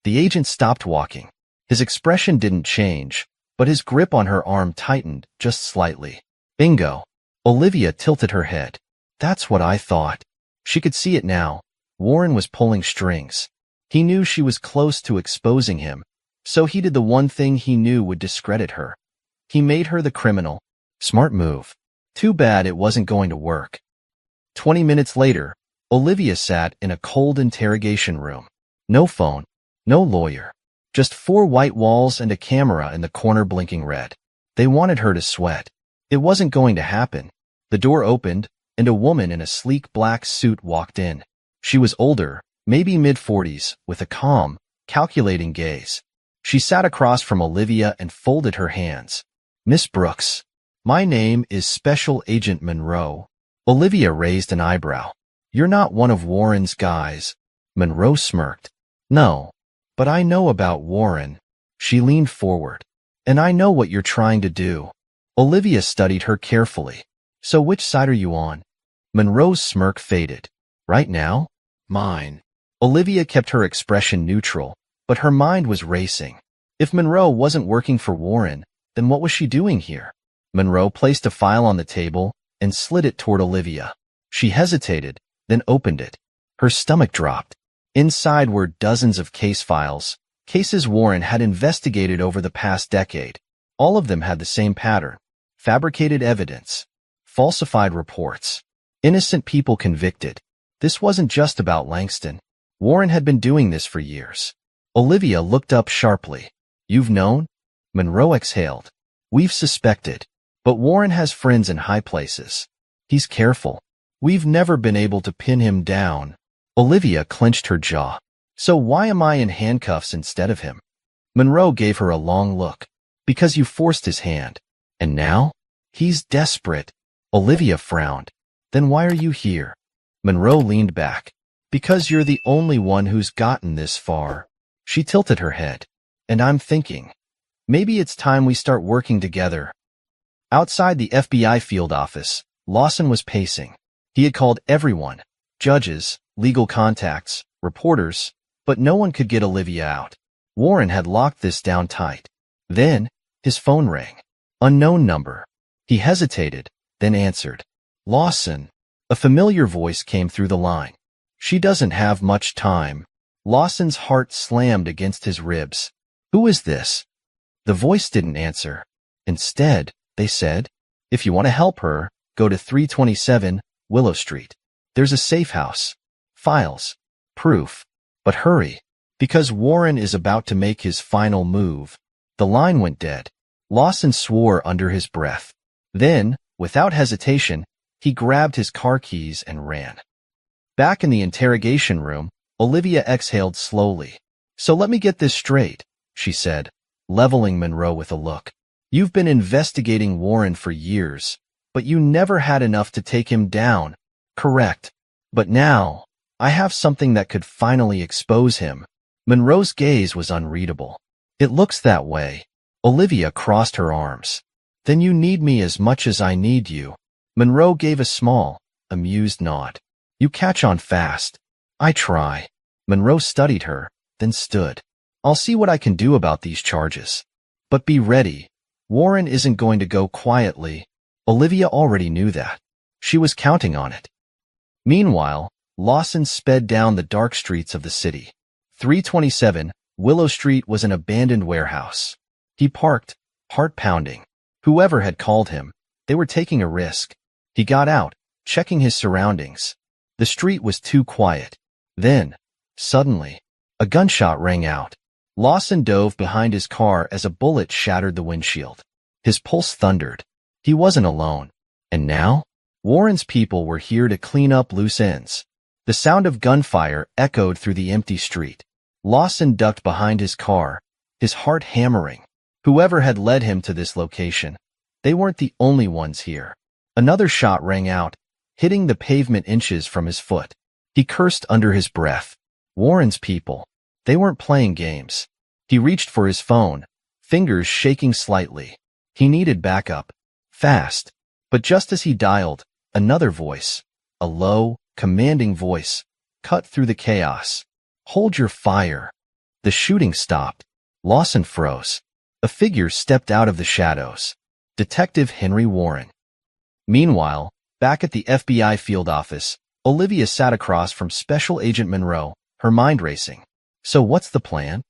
The agent stopped walking. His expression didn't change, but his grip on her arm tightened just slightly. Bingo. Olivia tilted her head. That's what I thought. She could see it now. Warren was pulling strings. He knew she was close to exposing him, so he did the one thing he knew would discredit her. He made her the criminal. Smart move. Too bad it wasn't going to work. 20 minutes later, Olivia sat in a cold interrogation room. No phone. No lawyer. Just 4 white walls and a camera in the corner blinking red. They wanted her to sweat. It wasn't going to happen. The door opened, and a woman in a sleek black suit walked in. She was older, maybe mid-40s, with a calm, calculating gaze. She sat across from Olivia and folded her hands. Miss Brooks. My name is Special Agent Monroe. Olivia raised an eyebrow. You're not one of Warren's guys. Monroe smirked. No. But I know about Warren. She leaned forward. And I know what you're trying to do. Olivia studied her carefully. So which side are you on? Monroe's smirk faded. Right now? Mine. Olivia kept her expression neutral, but her mind was racing. If Monroe wasn't working for Warren, then what was she doing here? Monroe placed a file on the table and slid it toward Olivia. She hesitated, then opened it. Her stomach dropped. Inside were dozens of case files, cases Warren had investigated over the past decade. All of them had the same pattern. Fabricated evidence. Falsified reports. Innocent people convicted. This wasn't just about Langston. Warren had been doing this for years. Olivia looked up sharply. You've known? Monroe exhaled. We've suspected. But Warren has friends in high places. He's careful. We've never been able to pin him down. Olivia clenched her jaw. So why am I in handcuffs instead of him? Monroe gave her a long look. Because you forced his hand. And now? He's desperate. Olivia frowned. Then why are you here? Monroe leaned back. Because you're the only one who's gotten this far. She tilted her head. And I'm thinking, maybe it's time we start working together. Outside the FBI field office, Lawson was pacing. He had called everyone, judges, legal contacts, reporters, but no one could get Olivia out. Warren had locked this down tight. Then, his phone rang. Unknown number. He hesitated, then answered. Lawson. A familiar voice came through the line. She doesn't have much time. Lawson's heart slammed against his ribs. Who is this? The voice didn't answer. Instead, they said, if you want to help her, go to 327 Willow Street. There's a safe house. Files. Proof. But hurry, because Warren is about to make his final move. The line went dead. Lawson swore under his breath. Then, without hesitation, he grabbed his car keys and ran. Back in the interrogation room, Olivia exhaled slowly. So let me get this straight, she said, leveling Monroe with a look. You've been investigating Warren for years, but you never had enough to take him down. Correct. But now, I have something that could finally expose him. Monroe's gaze was unreadable. It looks that way. Olivia crossed her arms. Then you need me as much as I need you. Monroe gave a small, amused nod. You catch on fast. I try. Monroe studied her, then stood. I'll see what I can do about these charges. But be ready. Warren isn't going to go quietly. Olivia already knew that. She was counting on it. Meanwhile, Lawson sped down the dark streets of the city. 327 Willow Street was an abandoned warehouse. He parked, heart pounding. Whoever had called him, they were taking a risk. He got out, checking his surroundings. The street was too quiet. Then, suddenly, a gunshot rang out. Lawson dove behind his car as a bullet shattered the windshield. His pulse thundered. He wasn't alone. And now, Warren's people were here to clean up loose ends. The sound of gunfire echoed through the empty street. Lawson ducked behind his car, his heart hammering. Whoever had led him to this location, they weren't the only ones here. Another shot rang out, hitting the pavement inches from his foot. He cursed under his breath. Warren's people. They weren't playing games. He reached for his phone, fingers shaking slightly. He needed backup. Fast. But just as he dialed, another voice, a low, commanding voice, cut through the chaos. Hold your fire. The shooting stopped. Lawson froze. A figure stepped out of the shadows. Detective Henry Warren. Meanwhile, back at the FBI field office, Olivia sat across from Special Agent Monroe, her mind racing. So what's the plan?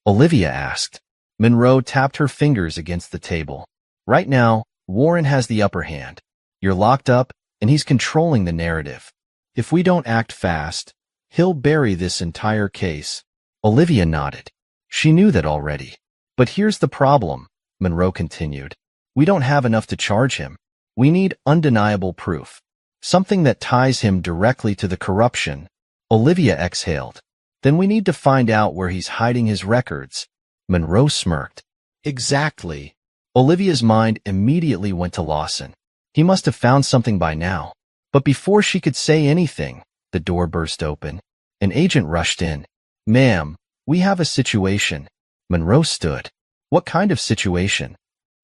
Olivia asked. Monroe tapped her fingers against the table. Right now, Warren has the upper hand. You're locked up, and he's controlling the narrative. If we don't act fast, he'll bury this entire case. Olivia nodded. She knew that already. But here's the problem, Monroe continued. We don't have enough to charge him. We need undeniable proof. Something that ties him directly to the corruption. Olivia exhaled. Then we need to find out where he's hiding his records. Monroe smirked. Exactly. Olivia's mind immediately went to Lawson. He must have found something by now. But before she could say anything, the door burst open. An agent rushed in. Ma'am, we have a situation. Monroe stood. What kind of situation?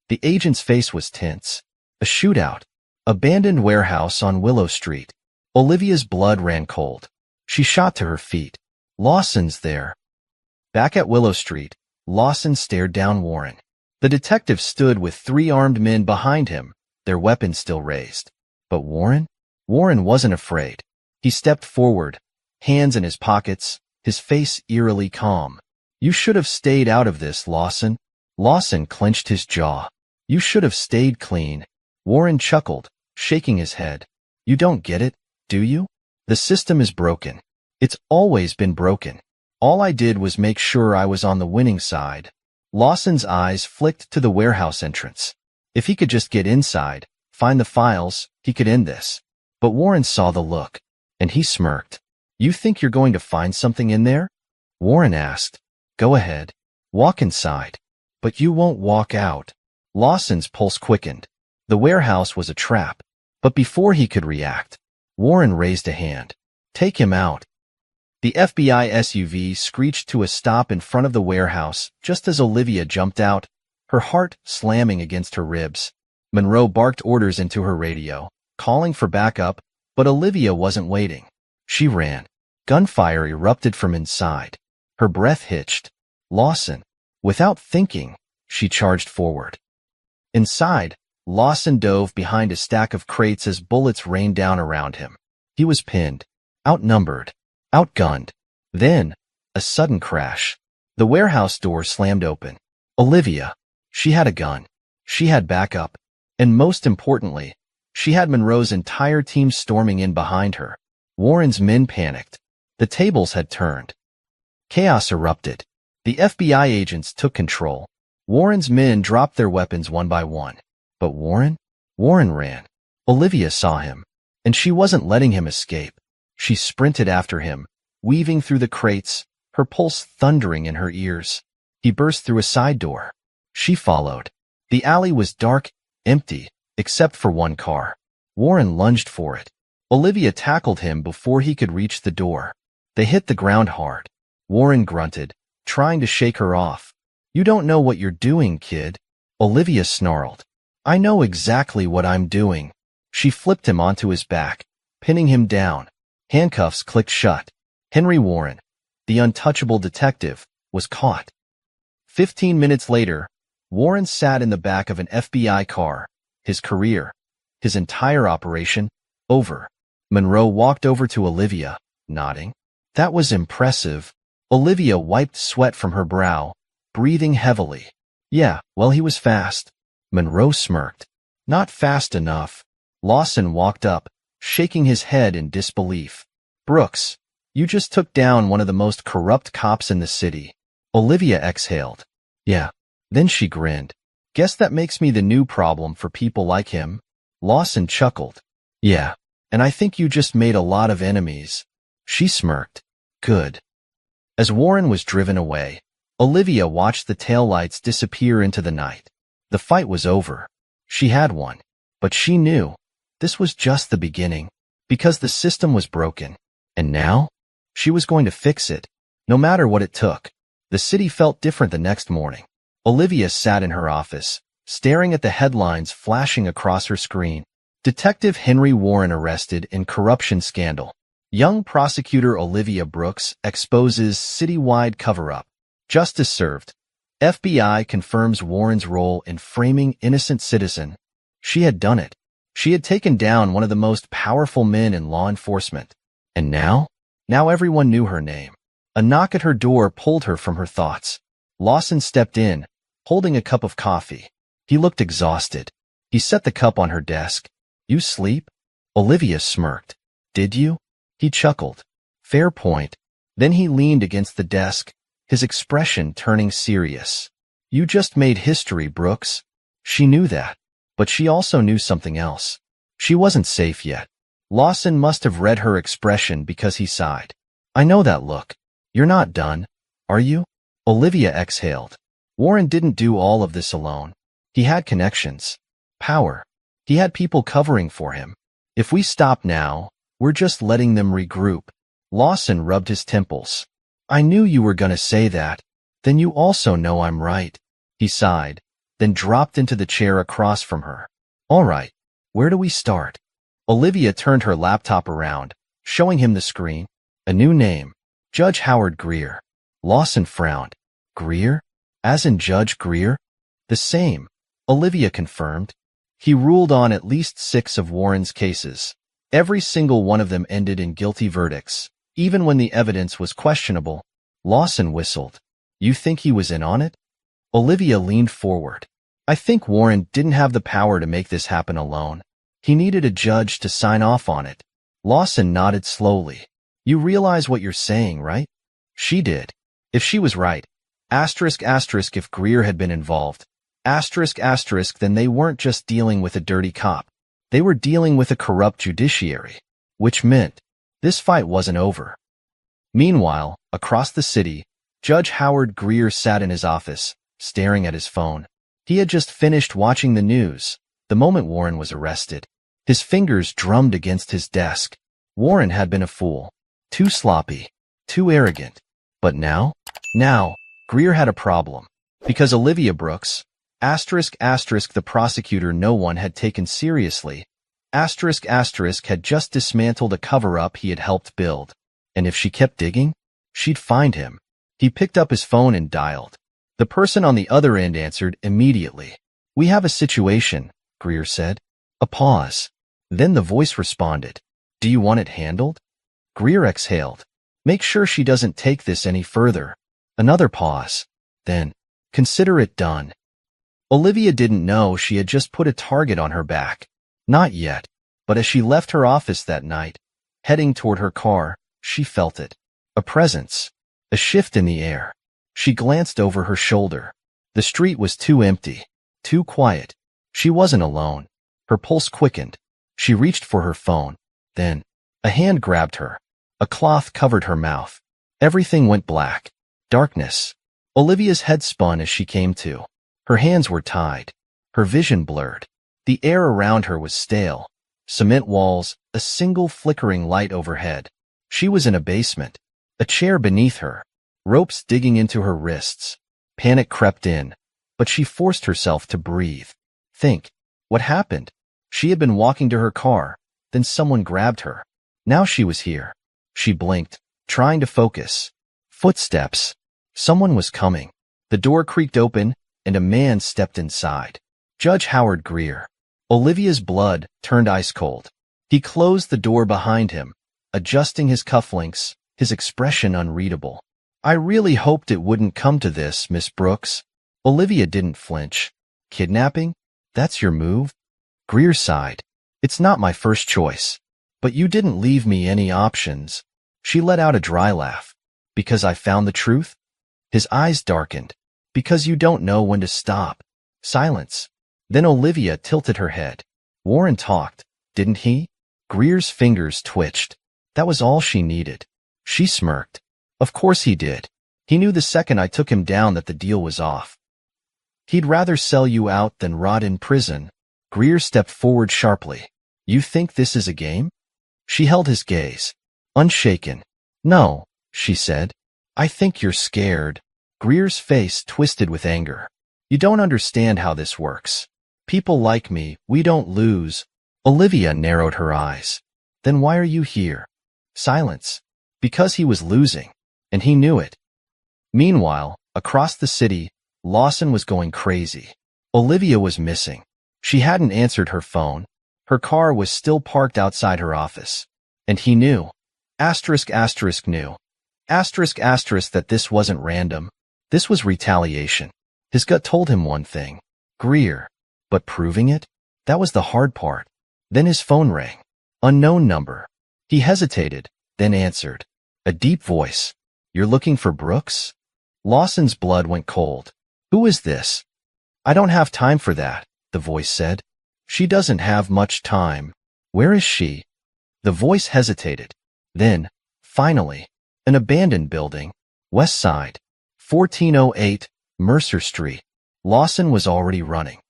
The agent's face was tense. A shootout. Abandoned warehouse on Willow Street. Olivia's blood ran cold. She shot to her feet. Lawson's there. Back at Willow Street, Lawson stared down Warren. The detective stood with 3 armed men behind him, their weapons still raised. But Warren? Warren wasn't afraid. He stepped forward, hands in his pockets, his face eerily calm. You should have stayed out of this, Lawson. Lawson clenched his jaw. You should have stayed clean. Warren chuckled, shaking his head. You don't get it, do you? The system is broken. It's always been broken. All I did was make sure I was on the winning side. Lawson's eyes flicked to the warehouse entrance. If he could just get inside, find the files, he could end this. But Warren saw the look, and he smirked. You think you're going to find something in there? Warren asked. Go ahead. Walk inside. But you won't walk out. Lawson's pulse quickened. The warehouse was a trap. But before he could react, Warren raised a hand. Take him out. The FBI SUV screeched to a stop in front of the warehouse just as Olivia jumped out, her heart slamming against her ribs. Monroe barked orders into her radio, calling for backup, but Olivia wasn't waiting. She ran. Gunfire erupted from inside. Her breath hitched. Lawson. Without thinking, she charged forward. Inside, Lawson dove behind a stack of crates as bullets rained down around him. He was pinned, outnumbered, outgunned. Then, a sudden crash. The warehouse door slammed open. Olivia. She had a gun. She had backup. And most importantly, she had Monroe's entire team storming in behind her. Warren's men panicked. The tables had turned. Chaos erupted. The FBI agents took control. Warren's men dropped their weapons one by one. But Warren? Warren ran. Olivia saw him, and she wasn't letting him escape. She sprinted after him, weaving through the crates, her pulse thundering in her ears. He burst through a side door. She followed. The alley was dark, empty, except for one car. Warren lunged for it. Olivia tackled him before he could reach the door. They hit the ground hard. Warren grunted, trying to shake her off. You don't know what you're doing, kid. Olivia snarled. I know exactly what I'm doing. She flipped him onto his back, pinning him down. Handcuffs clicked shut. Henry Warren, the untouchable detective, was caught. 15 minutes later, Warren sat in the back of an FBI car. His career, his entire operation, over. Monroe walked over to Olivia, nodding. That was impressive. Olivia wiped sweat from her brow, breathing heavily. Yeah, well, he was fast. Monroe smirked. Not fast enough. Lawson walked up, shaking his head in disbelief. Brooks, you just took down one of the most corrupt cops in the city. Olivia exhaled. Yeah. Then she grinned. Guess that makes me the new problem for people like him. Lawson chuckled. Yeah, and I think you just made a lot of enemies. She smirked. Good. As Warren was driven away, Olivia watched the taillights disappear into the night. The fight was over. She had won. But she knew this was just the beginning, because the system was broken. And now, she was going to fix it, no matter what it took. The city felt different the next morning. Olivia sat in her office, staring at the headlines flashing across her screen. Detective Henry Warren arrested in corruption scandal. Young prosecutor Olivia Brooks exposes citywide cover-up. Justice served. FBI confirms Warren's role in framing innocent citizen. She had done it. She had taken down one of the most powerful men in law enforcement. And now? Now everyone knew her name. A knock at her door pulled her from her thoughts. Lawson stepped in, holding a cup of coffee. He looked exhausted. He set the cup on her desk. You sleep? Olivia smirked. Did you? He chuckled. Fair point. Then he leaned against the desk, his expression turning serious. You just made history, Brooks. She knew that. But she also knew something else. She wasn't safe yet. Lawson must have read her expression because he sighed. I know that look. You're not done, are you? Olivia exhaled. Warren didn't do all of this alone. He had connections. Power. He had people covering for him. If we stop now, we're just letting them regroup. Lawson rubbed his temples. I knew you were gonna say that. Then you also know I'm right. He sighed, then dropped into the chair across from her. All right, where do we start? Olivia turned her laptop around, showing him the screen. A new name. Judge Howard Greer. Lawson frowned. Greer? As in Judge Greer? The same. Olivia confirmed. He ruled on at least 6 of Warren's cases. Every single one of them ended in guilty verdicts, even when the evidence was questionable. Lawson whistled. You think he was in on it? Olivia leaned forward. I think Warren didn't have the power to make this happen alone. He needed a judge to sign off on it. Lawson nodded slowly. You realize what you're saying, right? She did. If she was right. Asterisk asterisk if Greer had been involved. Asterisk asterisk then they weren't just dealing with a dirty cop. They were dealing with a corrupt judiciary. Which meant this fight wasn't over. Meanwhile, across the city, Judge Howard Greer sat in his office, staring at his phone. He had just finished watching the news the moment Warren was arrested. His fingers drummed against his desk. Warren had been a fool. Too sloppy. Too arrogant. But now? Now, Greer had a problem. Because Olivia Brooks, the prosecutor no one had taken seriously, had just dismantled a cover-up he had helped build. And if she kept digging, she'd find him. He picked up his phone and dialed. The person on the other end answered immediately. "We have a situation," Greer said. A pause. Then the voice responded. "Do you want it handled?" Greer exhaled. "Make sure she doesn't take this any further." Another pause. Then, "Consider it done." Olivia didn't know she had just put a target on her back. Not yet. But as she left her office that night, heading toward her car, she felt it. A presence. A shift in the air. She glanced over her shoulder. The street was too empty. Too quiet. She wasn't alone. Her pulse quickened. She reached for her phone. Then, a hand grabbed her. A cloth covered her mouth. Everything went black. Darkness. Olivia's head spun as she came to. Her hands were tied. Her vision blurred. The air around her was stale. Cement walls, a single flickering light overhead. She was in a basement. A chair beneath her. Ropes digging into her wrists. Panic crept in. But she forced herself to breathe. Think. What happened? She had been walking to her car. Then someone grabbed her. Now she was here. She blinked, trying to focus. Footsteps. Someone was coming. The door creaked open, and a man stepped inside. Judge Howard Greer. Olivia's blood turned ice cold. He closed the door behind him, adjusting his cufflinks, his expression unreadable. "I really hoped it wouldn't come to this, Miss Brooks." Olivia didn't flinch. "Kidnapping? That's your move?" Greer sighed. "It's not my first choice. But you didn't leave me any options." She let out a dry laugh. "Because I found the truth?" His eyes darkened. "Because you don't know when to stop." Silence. Then Olivia tilted her head. "Warren talked, didn't he?" Greer's fingers twitched. That was all she needed. She smirked. "Of course he did. He knew the second I took him down that the deal was off. He'd rather sell you out than rot in prison." Greer stepped forward sharply. "You think this is a game?" She held his gaze. Unshaken. "No," she said. "I think you're scared." Greer's face twisted with anger. "You don't understand how this works. People like me, we don't lose." Olivia narrowed her eyes. "Then why are you here?" Silence. Because he was losing. And he knew it. Meanwhile, across the city, Lawson was going crazy. Olivia was missing. She hadn't answered her phone. Her car was still parked outside her office. And he knew. Knew. That this wasn't random. This was retaliation. His gut told him one thing. Greer. But proving it? That was the hard part. Then his phone rang. Unknown number. He hesitated, then answered. A deep voice. "You're looking for Brooks?" Lawson's blood went cold. "Who is this?" "I don't have time for that," the voice said. "She doesn't have much time." "Where is she?" The voice hesitated. Then, finally, an abandoned building, West Side, 1408, Mercer Street. Lawson was already running.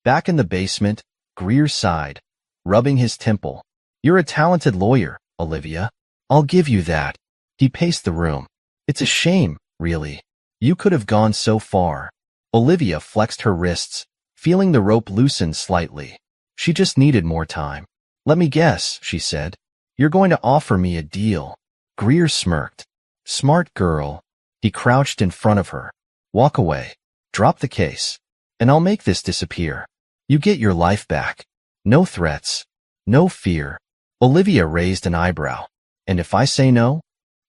Back in the basement, Greer sighed, rubbing his temple. "You're a talented lawyer, Olivia. I'll give you that." He paced the room. "It's a shame, really. You could have gone so far." Olivia flexed her wrists, feeling the rope loosen slightly. She just needed more time. "Let me guess," she said. "You're going to offer me a deal." Greer smirked. "Smart girl." He crouched in front of her. "Walk away. Drop the case. And I'll make this disappear. You get your life back. No threats. No fear." Olivia raised an eyebrow. "And if I say no?"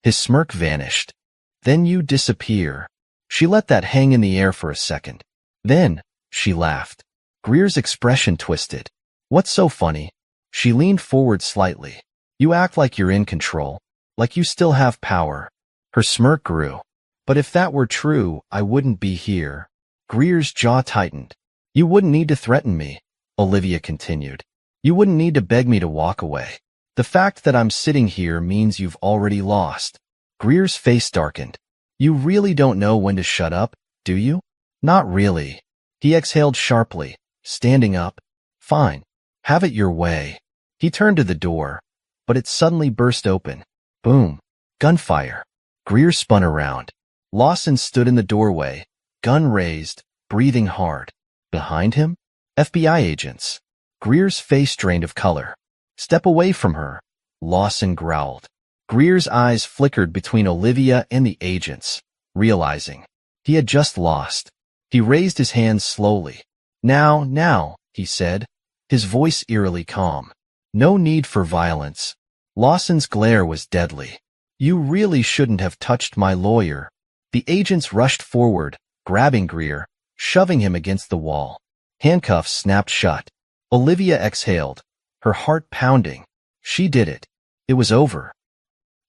His smirk vanished. "Then you disappear." She let that hang in the air for a second. Then, she laughed. Greer's expression twisted. "What's so funny?" She leaned forward slightly. "You act like you're in control. Like you still have power." Her smirk grew. "But if that were true, I wouldn't be here." Greer's jaw tightened. "You wouldn't need to threaten me," Olivia continued. "You wouldn't need to beg me to walk away. The fact that I'm sitting here means you've already lost." Greer's face darkened. You really don't know when to shut up, do you? Not really. He exhaled sharply, standing up. Fine. Have it your way. He turned to the door, but it suddenly burst open. Boom. Gunfire. Greer spun around. Lawson stood in the doorway, gun raised, breathing hard. Behind him, FBI agents. Greer's face drained of color. Step away from her, Lawson growled. Greer's eyes flickered between Olivia and the agents, realizing he had just lost. He raised his hands slowly. Now, he said, his voice eerily calm. No need for violence. Lawson's glare was deadly. You really shouldn't have touched my lawyer. The agents rushed forward, grabbing Greer, shoving him against the wall. Handcuffs snapped shut. Olivia exhaled, her heart pounding. She did it. It was over.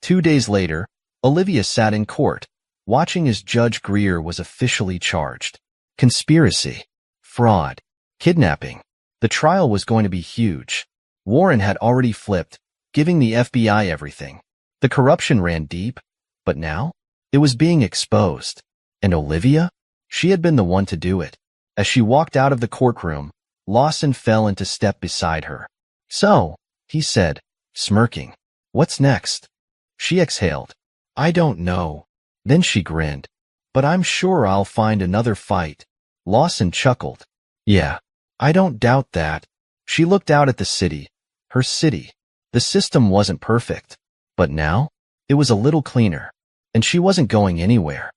2 days later, Olivia sat in court, watching as Judge Greer was officially charged. Conspiracy, fraud, kidnapping. The trial was going to be huge. Warren had already flipped, giving the FBI everything. The corruption ran deep, but now it was being exposed. And Olivia? She had been the one to do it. As she walked out of the courtroom, Lawson fell into step beside her. So, he said, smirking, what's next? She exhaled. I don't know. Then she grinned. But I'm sure I'll find another fight. Lawson chuckled. Yeah, I don't doubt that. She looked out at the city. Her city. The system wasn't perfect. But now, it was a little cleaner. And she wasn't going anywhere.